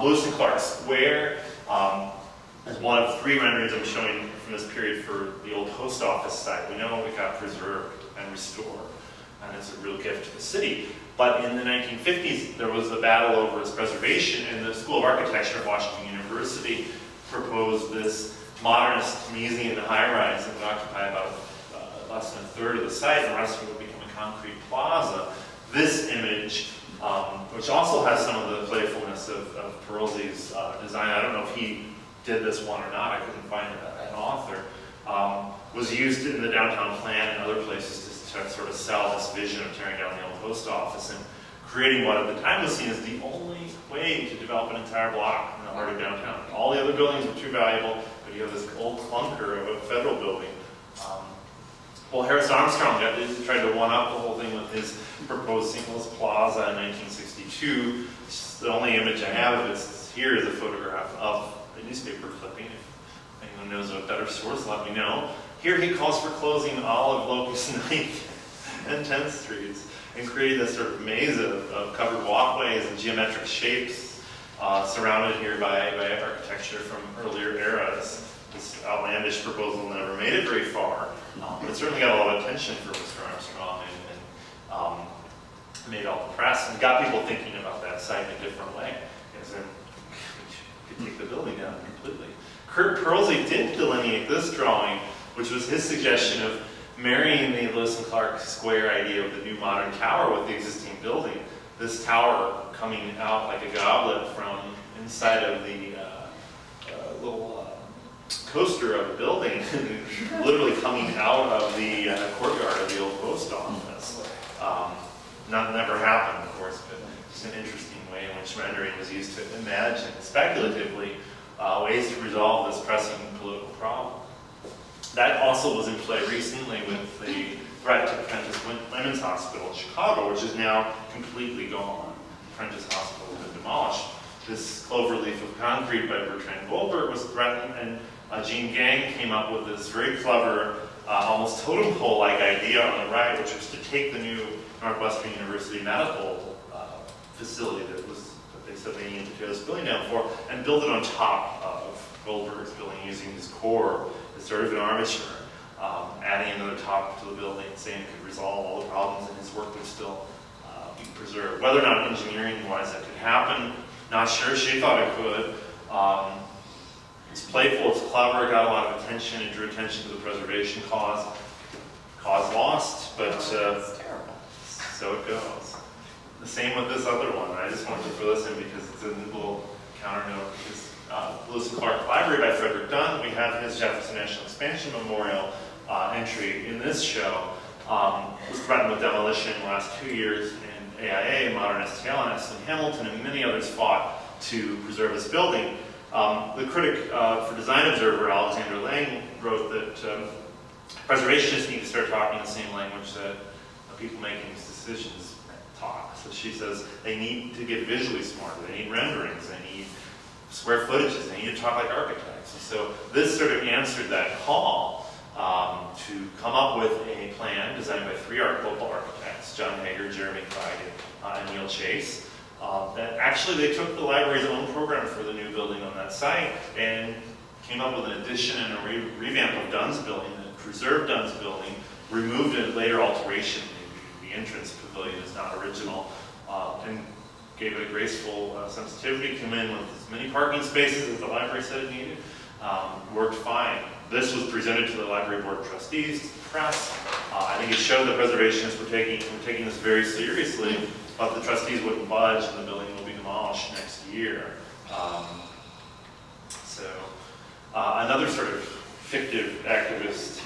Lewis and Clark Square is one of 3 renderings I'm showing from this period for the old post office site. We know it got preserved and restored, and it's a real gift to the city. But in the 1950s, there was a battle over its preservation, and the School of Architecture at Washington University proposed this modernist museum high-rise that would occupy about less than a third of the site, and the rest of it would become a concrete plaza. This image, which also has some of the playfulness of Perlsey's design, I don't know if he did this one or not, I couldn't find an author, was used in the downtown plan and other places to sort of sell this vision of tearing down the old post office and creating what at the time was seen as the only way to develop an entire block in the heart of downtown. All the other buildings were too valuable, but you have this old clunker of a federal building. Harris Armstrong tried to one-up the whole thing with his proposed St. Louis Plaza in 1962. The only image I have of it here is a photograph of a newspaper clipping. If anyone knows a better source, let me know. Here he calls for closing all of Locust 9th and 10th Streets and created this sort of maze of covered walkways and geometric shapes surrounded here by architecture from earlier eras. This outlandish proposal never made it very far, but it certainly got a lot of attention for Mr. Armstrong and made all the press and got people thinking about that site in a different way. Because then you could take the building down completely. Kurt Perlsey did delineate this drawing, which was his suggestion of marrying the Lewis and Clark Square idea of the new modern tower with the existing building. This tower coming out like a goblet from inside of the little coaster of the building, literally coming out of the courtyard of the old post office. Never happened, of course, but just an interesting way in which rendering was used to imagine speculatively ways to resolve this pressing political problem. That also was in play recently with the threat to Prentice Women's Hospital in Chicago, which is now completely gone. Prentice Hospital has been demolished. This cloverleaf of concrete by Bertrand Goldberg was threatened, and Jean Gang came up with this very clever, almost totem pole-like idea on the right, which was to take the new Northwestern University medical facility that they said they needed to tear this building down for, and build it on top of Goldberg's building using his core as sort of an armature, adding another top to the building, saying it could resolve all the problems and his work would still be preserved. Whether or not engineering-wise that could happen, Not sure she thought it could. It's playful, it's clever, got a lot of attention, it drew attention to the preservation cause. Cause lost, but That's terrible. so it goes. The same with this other one. I just wanted to throw this in because it's a little counter note. Because Lewis and Clark Library by Frederick Dunn, we have his Jefferson National Expansion Memorial entry in this show. Was threatened with demolition in the last 2 years, and AIA, Modern STL, and S. Hamilton, and many others fought to preserve this building. The critic for Design Observer, Alexander Lang, wrote that preservationists need to start talking the same language that people making these decisions talk. So she says they need to get visually smarter, they need renderings, they need square footages, they need to talk like architects. And so this sort of answered that call to come up with a plan designed by 3 local architects, John Haeger, Jeremy Craig, and Neil Chase. That actually they took the library's own program for the new building on that site and came up with an addition and a revamp of Dunn's building, that preserved Dunn's building, removed a later alteration. The entrance pavilion is not original, and gave it a graceful sensitivity, came in with as many parking spaces as the library said it needed. Worked fine. This was presented to the library board of trustees, to the press. I think it showed that preservationists were taking this very seriously, but the trustees wouldn't budge, and the building will be demolished next year. Another sort of fictive activist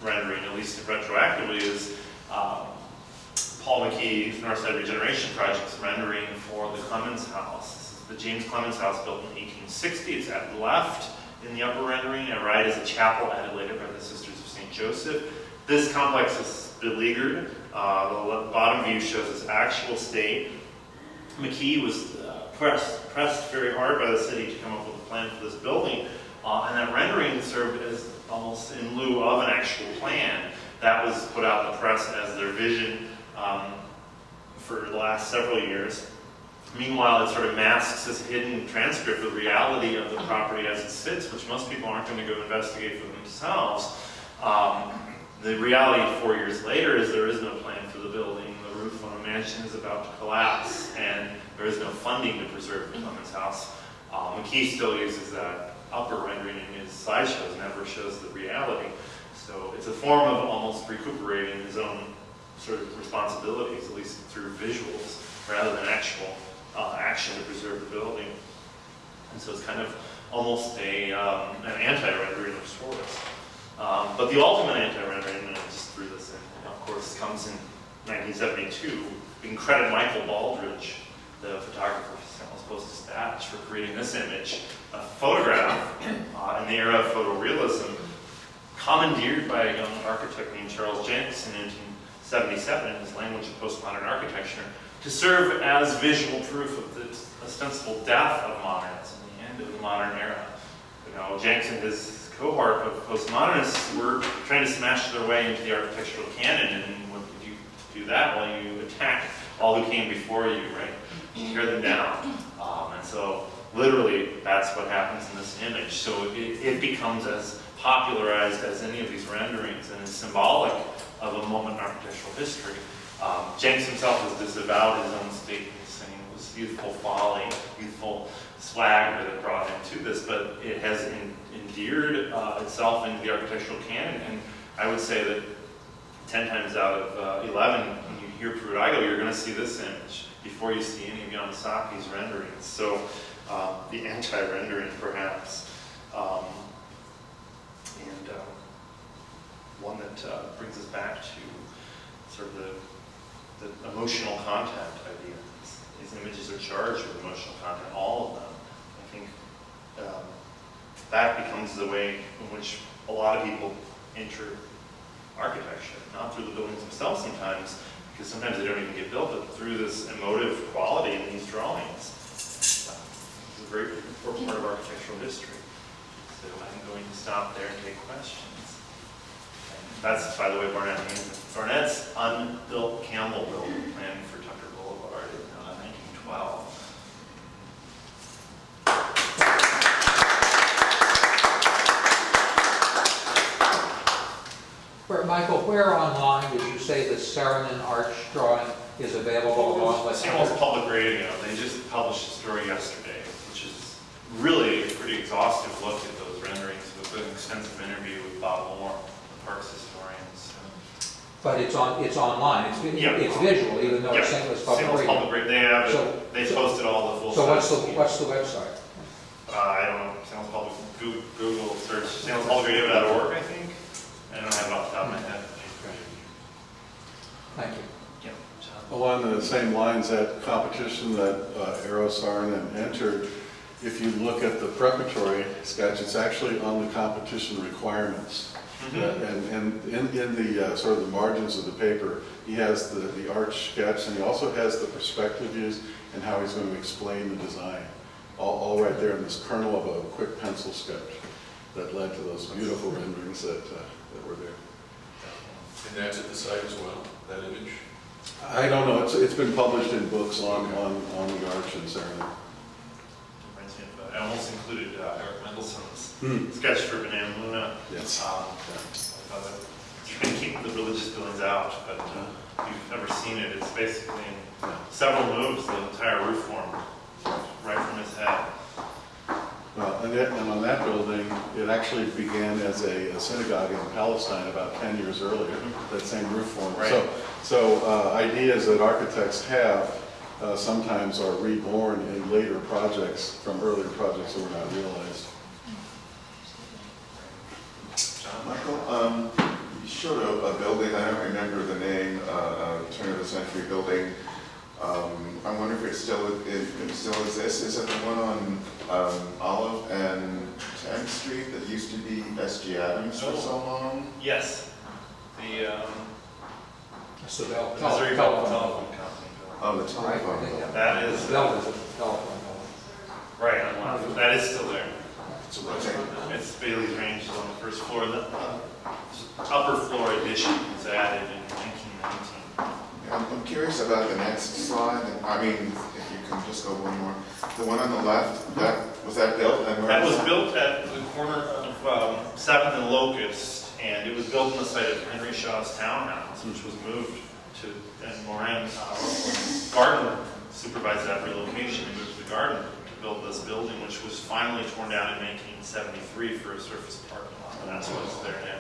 rendering, at least retroactively, is Paul Mackey's Northside Regeneration Project's rendering for the Clements House. This is the James Clements House, built in 1860. It's at the left in the upper rendering, and right is a chapel added later by the Sisters of St. Joseph. This complex is beleaguered. The bottom view shows its actual state. Mackey was pressed very hard by the city to come up with a plan for this building, and that rendering served as almost in lieu of an actual plan. That was put out in the press as their vision for the last several years. Meanwhile, it sort of masks this hidden transcript of the reality of the property as it sits, which most people aren't going to go investigate for themselves. The reality 4 years later is there is no plan for the building. The roof on the mansion is about to collapse, and there is no funding to preserve the Clements House. Mackey still uses that upper rendering in his slideshows, never shows the reality. So it's a form of almost recuperating his own sort of responsibilities, at least through visuals, rather than actual action to preserve the building. And so it's kind of almost an anti-rendering of sorts. But the ultimate anti-rendering, and I just threw this in, of course, comes in 1972. We can credit Michael Baldridge, the photographer for Post-Dispatch, for creating this image, a photograph in the era of photorealism, commandeered by a young architect named Charles Jenks in 1977 in his Language of Postmodern Architecture, to serve as visual proof of the ostensible death of modernism, the end of the modern era. You know, Jenks and his cohort of postmodernists were trying to smash their way into the architectural canon, and what did you do that? Well, you attack all who came before you, right? You tear them down. And so literally that's what happens in this image. So it becomes as popularized as any of these renderings, and is symbolic of a moment in architectural history. Jenks himself has disavowed his own statements, saying it was youthful folly, youthful swag that had brought him to this, but it has endeared itself into the architectural canon. And I would say that 10 times out of 11, when you hear Pruitt-Igoe, you're going to see this image before you see any of Yamasaki's renderings. So the anti-rendering, perhaps, and one that brings us back to sort of the emotional content idea. These images are charged with emotional content, all of them. I think that becomes the way in which a lot of people enter architecture, not through the buildings themselves sometimes, because sometimes they don't even get built, but through this emotive quality in these drawings. It's a very important part of architectural history. So I'm going to stop there and take questions. That's, by the way, Barnett's unbuilt Campbell building planned for Tucker Boulevard in 1912. Michael, where online did you say the Saarinen arch drawing is available along with... St. Louis Public Radio, they just published a story yesterday, which is really a pretty exhaustive look at those renderings with an extensive interview with Bob Moore, the parks historian. So. But it's online, it's visual, even though it's St. Louis Public Radio. St. Louis Public Radio, they have they posted all the full So size. what's the website? I don't know, St. Louis Public, Google search, stlouispublicradio.org, I think. I don't have it off the top of my head. Thank you. Yeah. Along the same lines, that competition that Aerosarn entered, if you look at the preparatory sketch, it's actually on the competition requirements. And in the sort of the margins of the paper, he has the arch sketch, and he also has the perspective views and how he's going to explain the design. All right there in this kernel of a quick pencil sketch that led to those beautiful renderings that were there. And that's at the site as well, that image? I don't know. It's been published in books on the arch and ceremony. Reminds me of, I almost included Eric Mendelssohn's sketch for Banana Luna. Yes. You can keep the religious buildings out, but if you've never seen it, it's basically in several moves, the entire roof form, right from his head. Well, and on that building, it actually began as a synagogue in Palestine about 10 years earlier, that same roof form. Right. So ideas that architects have sometimes are reborn in later projects from earlier projects that were not realized. Michael, you showed a building, I don't remember the name, turn of the century building. I wonder if it still exists. Is it the one on Olive and 10th Street that used to be S.G. Adams for so long? Yes. The That's the Bell. Missouri Bell Telephone Company. Oh, the telephone Right, building. That is, Bell is a telephone. right, that is still there. Okay. It's Bailey's Range is on the first floor. The upper floor addition was added in 1919. I'm curious about the next slide. I mean, if you can just go one more. The one on the left, was that built? And That was built at the corner of 7th and Locust, and it was built on the site of Henry Shaw's townhouse, which was moved to, and Moran Garden supervised that relocation. He moved to the garden to build this building, which was finally torn down in 1973 for a surface parking lot, and that's what's there now.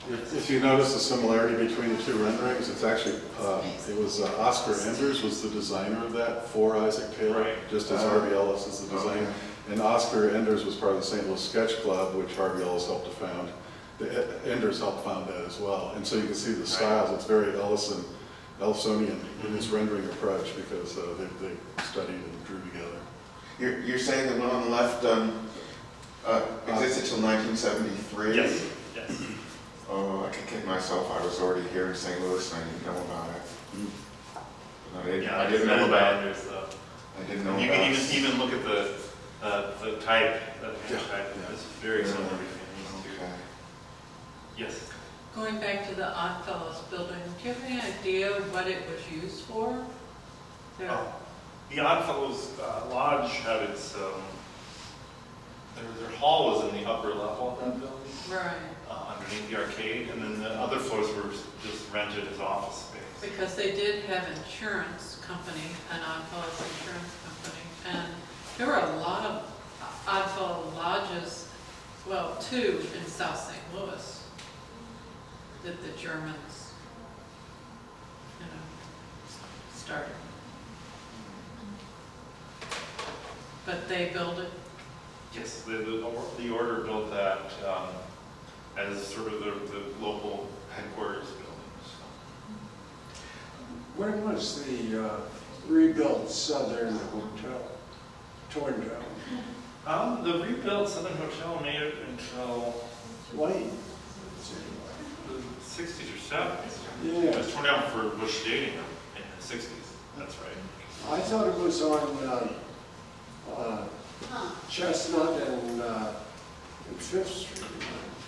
If you notice the similarity between the two renderings, it's actually, it was Oscar Enders was the designer of that for Isaac Taylor, Right. just as Harvey Ellis is the designer. And Oscar Enders was part of the St. Louis Sketch Club, which Harvey Ellis helped to found. The Enders helped found that as well. And so you can see the styles, it's very Ellisonian in his rendering approach because they studied and drew together. You're saying the one on the left existed till 1973? Yes, yes. Oh, I can kick myself. I was already here in St. Louis and I didn't know about it. I didn't know about it. I didn't know You about can it. even look at the type, the hand type. It's very similar between these two. Okay. Yes. Going back to the Oddfellows building, do you have any idea what it was used for? There- Oh, the Oddfellows Lodge had its, their hall was in the upper level of that building, Right, underneath the arcade, and then the other floors were just rented as office space. because they did have insurance company, an Oddfellows insurance company, and there were a lot of Oddfellow lodges, well, two in South St. Louis that the Germans, started. But they built it. Yes, the order built that as sort of the local headquarters building. When was the rebuilt Southern Hotel torn down? The rebuilt Southern Hotel made it until Late. the 60s or 70s. Yeah. It was torn down for Bush Stadium in the 60s. That's right. I thought it was on Chestnut and Fifth Street.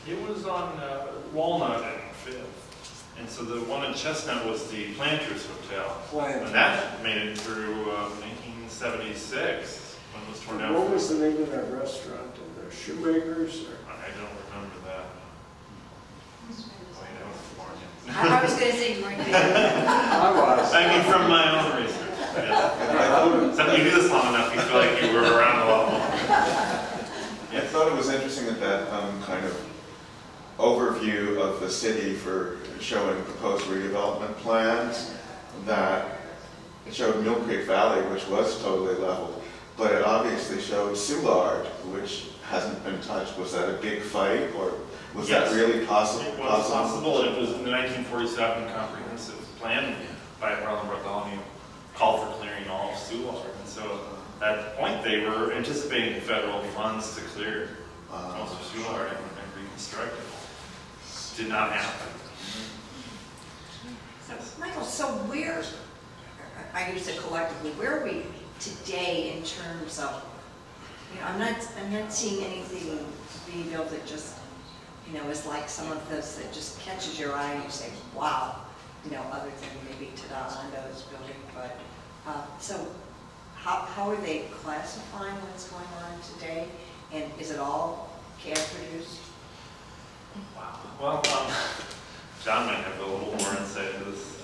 It was on Walnut and Fifth. And so the one in Chestnut was the Planters Hotel. And that made it through 1976 when it was torn down. What was the name of that restaurant? The Shoemakers? Or? I don't remember that. Oh, you know, I was gonna say you weren't gonna. I was. I mean, from my own research. Yeah. Something you do this long enough, you feel like you were around a lot more. I thought it was interesting that kind of overview of the city for showing proposed redevelopment plans, that it showed Mill Creek Valley, which was totally leveled, but it obviously showed Soulard, which hasn't been touched. Was that a big fight, or was Yes. that really possible? It was possible. It was in the 1947 comprehensive plan by Harlan Bartholomew, called for clearing all of Soulard. And so at that point, they were anticipating federal funds to clear most of Soulard and reconstruct it. Did not happen. Yes. Michael, so where, I use it collectively, where are we today in terms of, you know, I'm not seeing anything being built that just, you know, is like some of this that just catches your eye and you say, wow, you know, other than maybe Tadasondo's building, but, so how are they classifying what's going on today? And is it all CAD produced? Wow. Well, John might have a little more insight into this.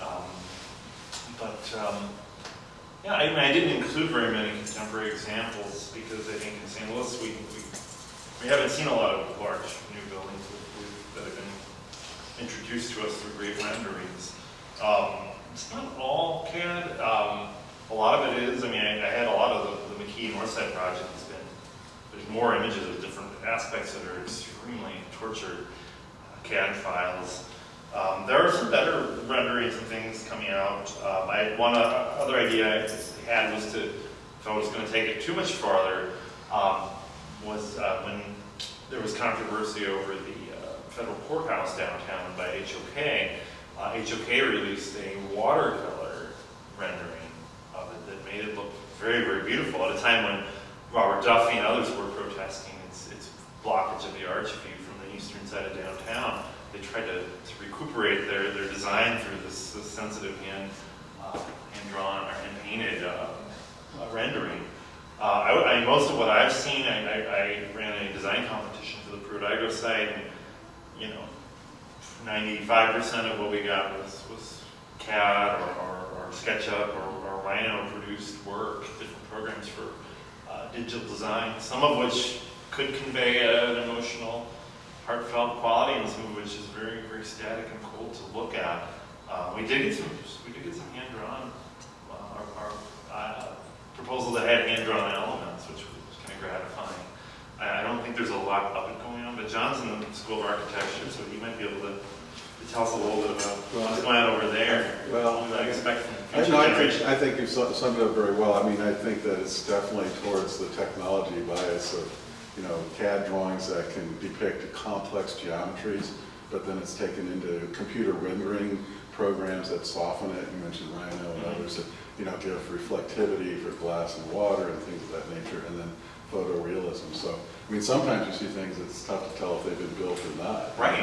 Yeah, I mean, I didn't include very many contemporary examples because I think in St. Louis we haven't seen a lot of large new buildings that have been introduced to us through great renderings. It's not all CAD. A lot of it is. I mean, I had a lot of the Mackey Northside project has been. There's more images of different aspects that are extremely tortured CAD files. There are some better renderings and things coming out. One other idea I had was to, if I was going to take it too much farther, was when there was controversy over the federal courthouse downtown by HOK. HOK released a watercolor rendering of it that made it look very, very beautiful at a time when Robert Duffy and others were protesting its blockage of the arch view from the eastern side of downtown. They tried to recuperate their design through this sensitive hand-drawn or hand-painted rendering. Most of what I've seen, I ran a design competition for the Pruitt-Igoe site, and you know, 95% of what we got was CAD or SketchUp or Rhino produced work, different programs for digital design, some of which could convey an emotional, heartfelt quality, and some of which is very, very static and cold to look at. We did get some hand-drawn, our proposal that had hand-drawn elements, which was kind of gratifying. I don't think there's a lot of it going on, but John's in the School of Architecture, so he might be able to tell us a little bit about what's going on over there. Well, what I expect from future I generations. think you've summed it up very well. I mean, I think that it's definitely towards the technology bias of, you know, CAD drawings that can depict complex geometries, but then it's taken into computer rendering programs that soften it. You mentioned Rhino and others that, you know, give reflectivity for glass and water and things of that nature, and then photorealism. So, I mean, sometimes you see things it's tough to tell if they've been built or not. Right.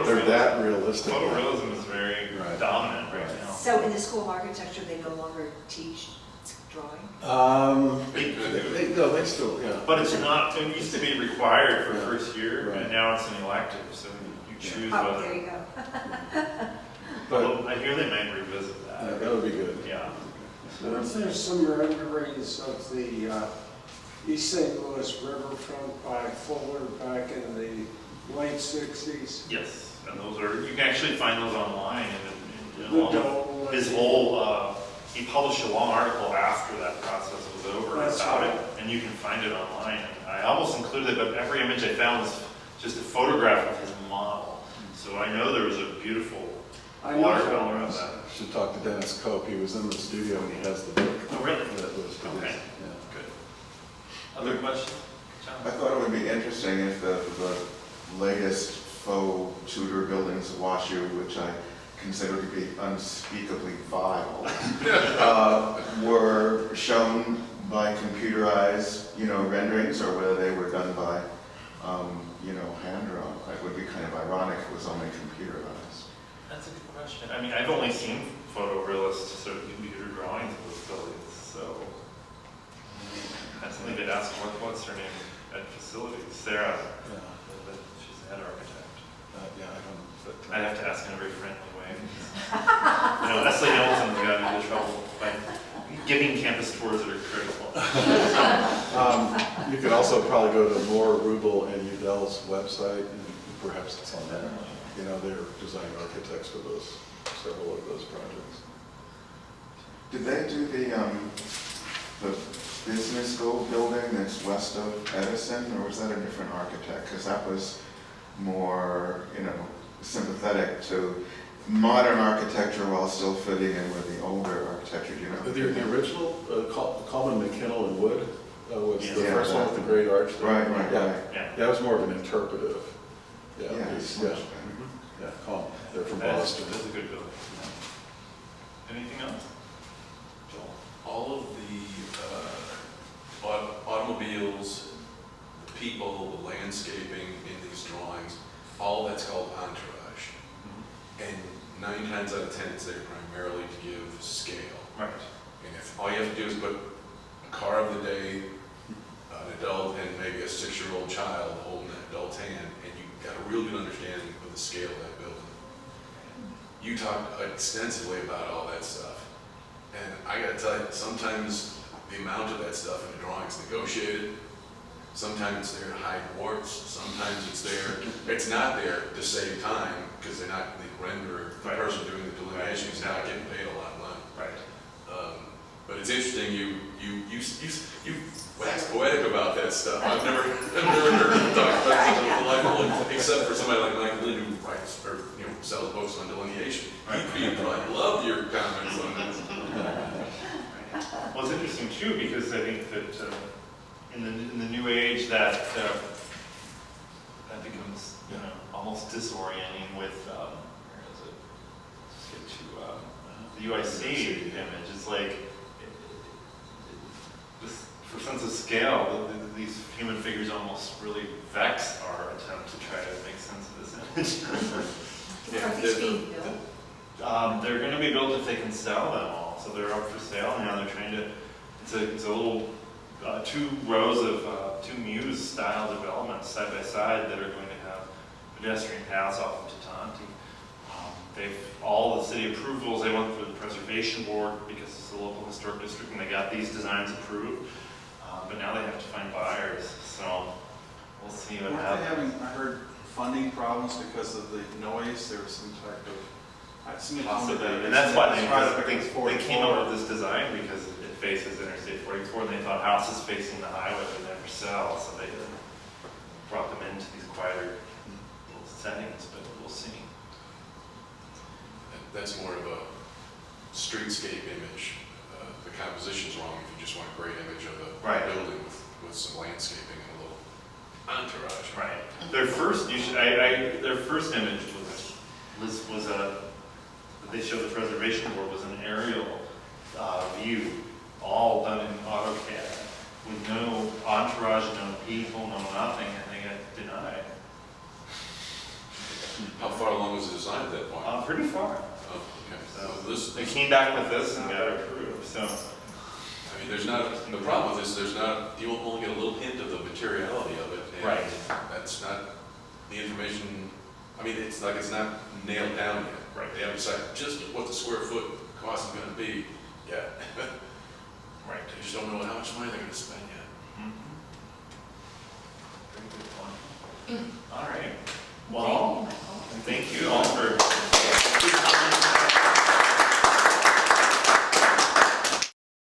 They're that realistic. Photorealism is very dominant right now. So in the School of Architecture, they no longer teach drawing? They still, yeah. But it's not, it used to be required for first year, Right. and now it's an elective, so you choose Oh, whether. there you go. But Well, I hear they might revisit that. that would be good. Yeah. Weren't there some renderings of the East St. Louis riverfront by Fuller back in the late 60s? Yes, and those are, you can actually find those online, and The dome. his whole, he published a long article after that process was over That's about right. it, and you can find it online. And I almost included it, but every image I found was just a photograph of his model. So I know there was a beautiful I know watercolor there of was. that. Should talk to Dennis Cope. He was in the studio and he has the book Oh, really? that was produced. Okay. Yeah. Good. Other questions? John? I thought it would be interesting if the latest faux Tudor buildings of Washoe, which I consider to be unspeakably vile, were shown by computerized, you know, renderings, or whether they were done by, you know, hand-drawn. It would be kind of ironic if it was only computerized. That's a good question. I mean, I've only seen photorealist sort of computer drawings of those buildings, so that's something to ask. What's her name at facilities? Sarah. Yeah. She's the head architect. Yeah, I don't. But I'd have to ask in a very friendly way. Leslie Hamilton's got into trouble by giving campus tours that are critical. You could also probably go to Moore, Rubel, and Udell's website, and perhaps it's on there. They're design architects for several of those projects. Did they do the business school building that's west of Edison, or was that a different architect? Because that was more, sympathetic to modern architecture while still fitting in with the older architecture. Do you know? The original, Coleman, McKinnell, and Wood was the Yeah, first one with the great arch there. Right. Yeah. That was more of an interpretive. Yeah, piece, it's much yeah. better. Yeah, Coleman. They're from That's Boston. a good building. Anything else? Joel? All of the automobiles, the people, the landscaping in these drawings, all that's called entourage. And 9 times out of 10, it's there primarily to give scale. Right. And if all you have to do is put a car of the day, an adult, and maybe a 6-year-old child holding an adult's hand, and you've got a real good understanding of the scale of that building. You talked extensively about all that stuff. And I gotta tell you, sometimes the amount of that stuff in the drawing is negotiated. Sometimes it's there to hide warts. Sometimes it's not there to save time, because the renderer, the person doing the delineation is not getting paid a lot of money. Right. But it's interesting, you wax poetic about that stuff. I've never heard you talk about such a delightful, except for somebody like Mike Lynn who writes or sells books on delineation. You probably love your comments on this. Well, it's interesting too, because I think that in the new age that becomes almost disorienting with where is it? Let's get to the UIC image. It's like just for sense of scale, these human figures almost really vex our attempt to try to make sense of this image. Are these being built? They're going to be built if they can sell them all. So they're up for sale now. They're trying to. It's a little 2 rows of 2 muse-style developments side by side that are going to have pedestrian paths off of Tatanti. They've all the city approvals. They went through the preservation board because it's a local historic district, and they got these designs approved. But now they have to find buyers. So we'll see what Weren't they happens. having, I heard, funding problems because of the noise? There was some type of, somebody told me that. And that's why they they came up with this design, because it faces Interstate 44, and they thought houses facing the highway would never sell, so they brought them into these quieter little settings, but we'll see. That's more of a streetscape image. The composition's wrong if you just want a great image of a building with some landscaping and a little entourage. Right. Their first, their first image was they showed the preservation board was an aerial view, all done in AutoCAD, with no entourage, no people, no nothing, and they got denied. How far along was the design at that point? Pretty far. Oh, okay. So They came back with this and got it approved. So, I mean, there's not, the problem with this, you only get a little hint of the materiality of it. And right. That's not the information, I mean, it's like it's not nailed down yet. Right. They haven't decided just what the square foot cost is going to be yet. Right. They just don't know how much money they're going to spend yet. Very good point. All right. Well, thank you all for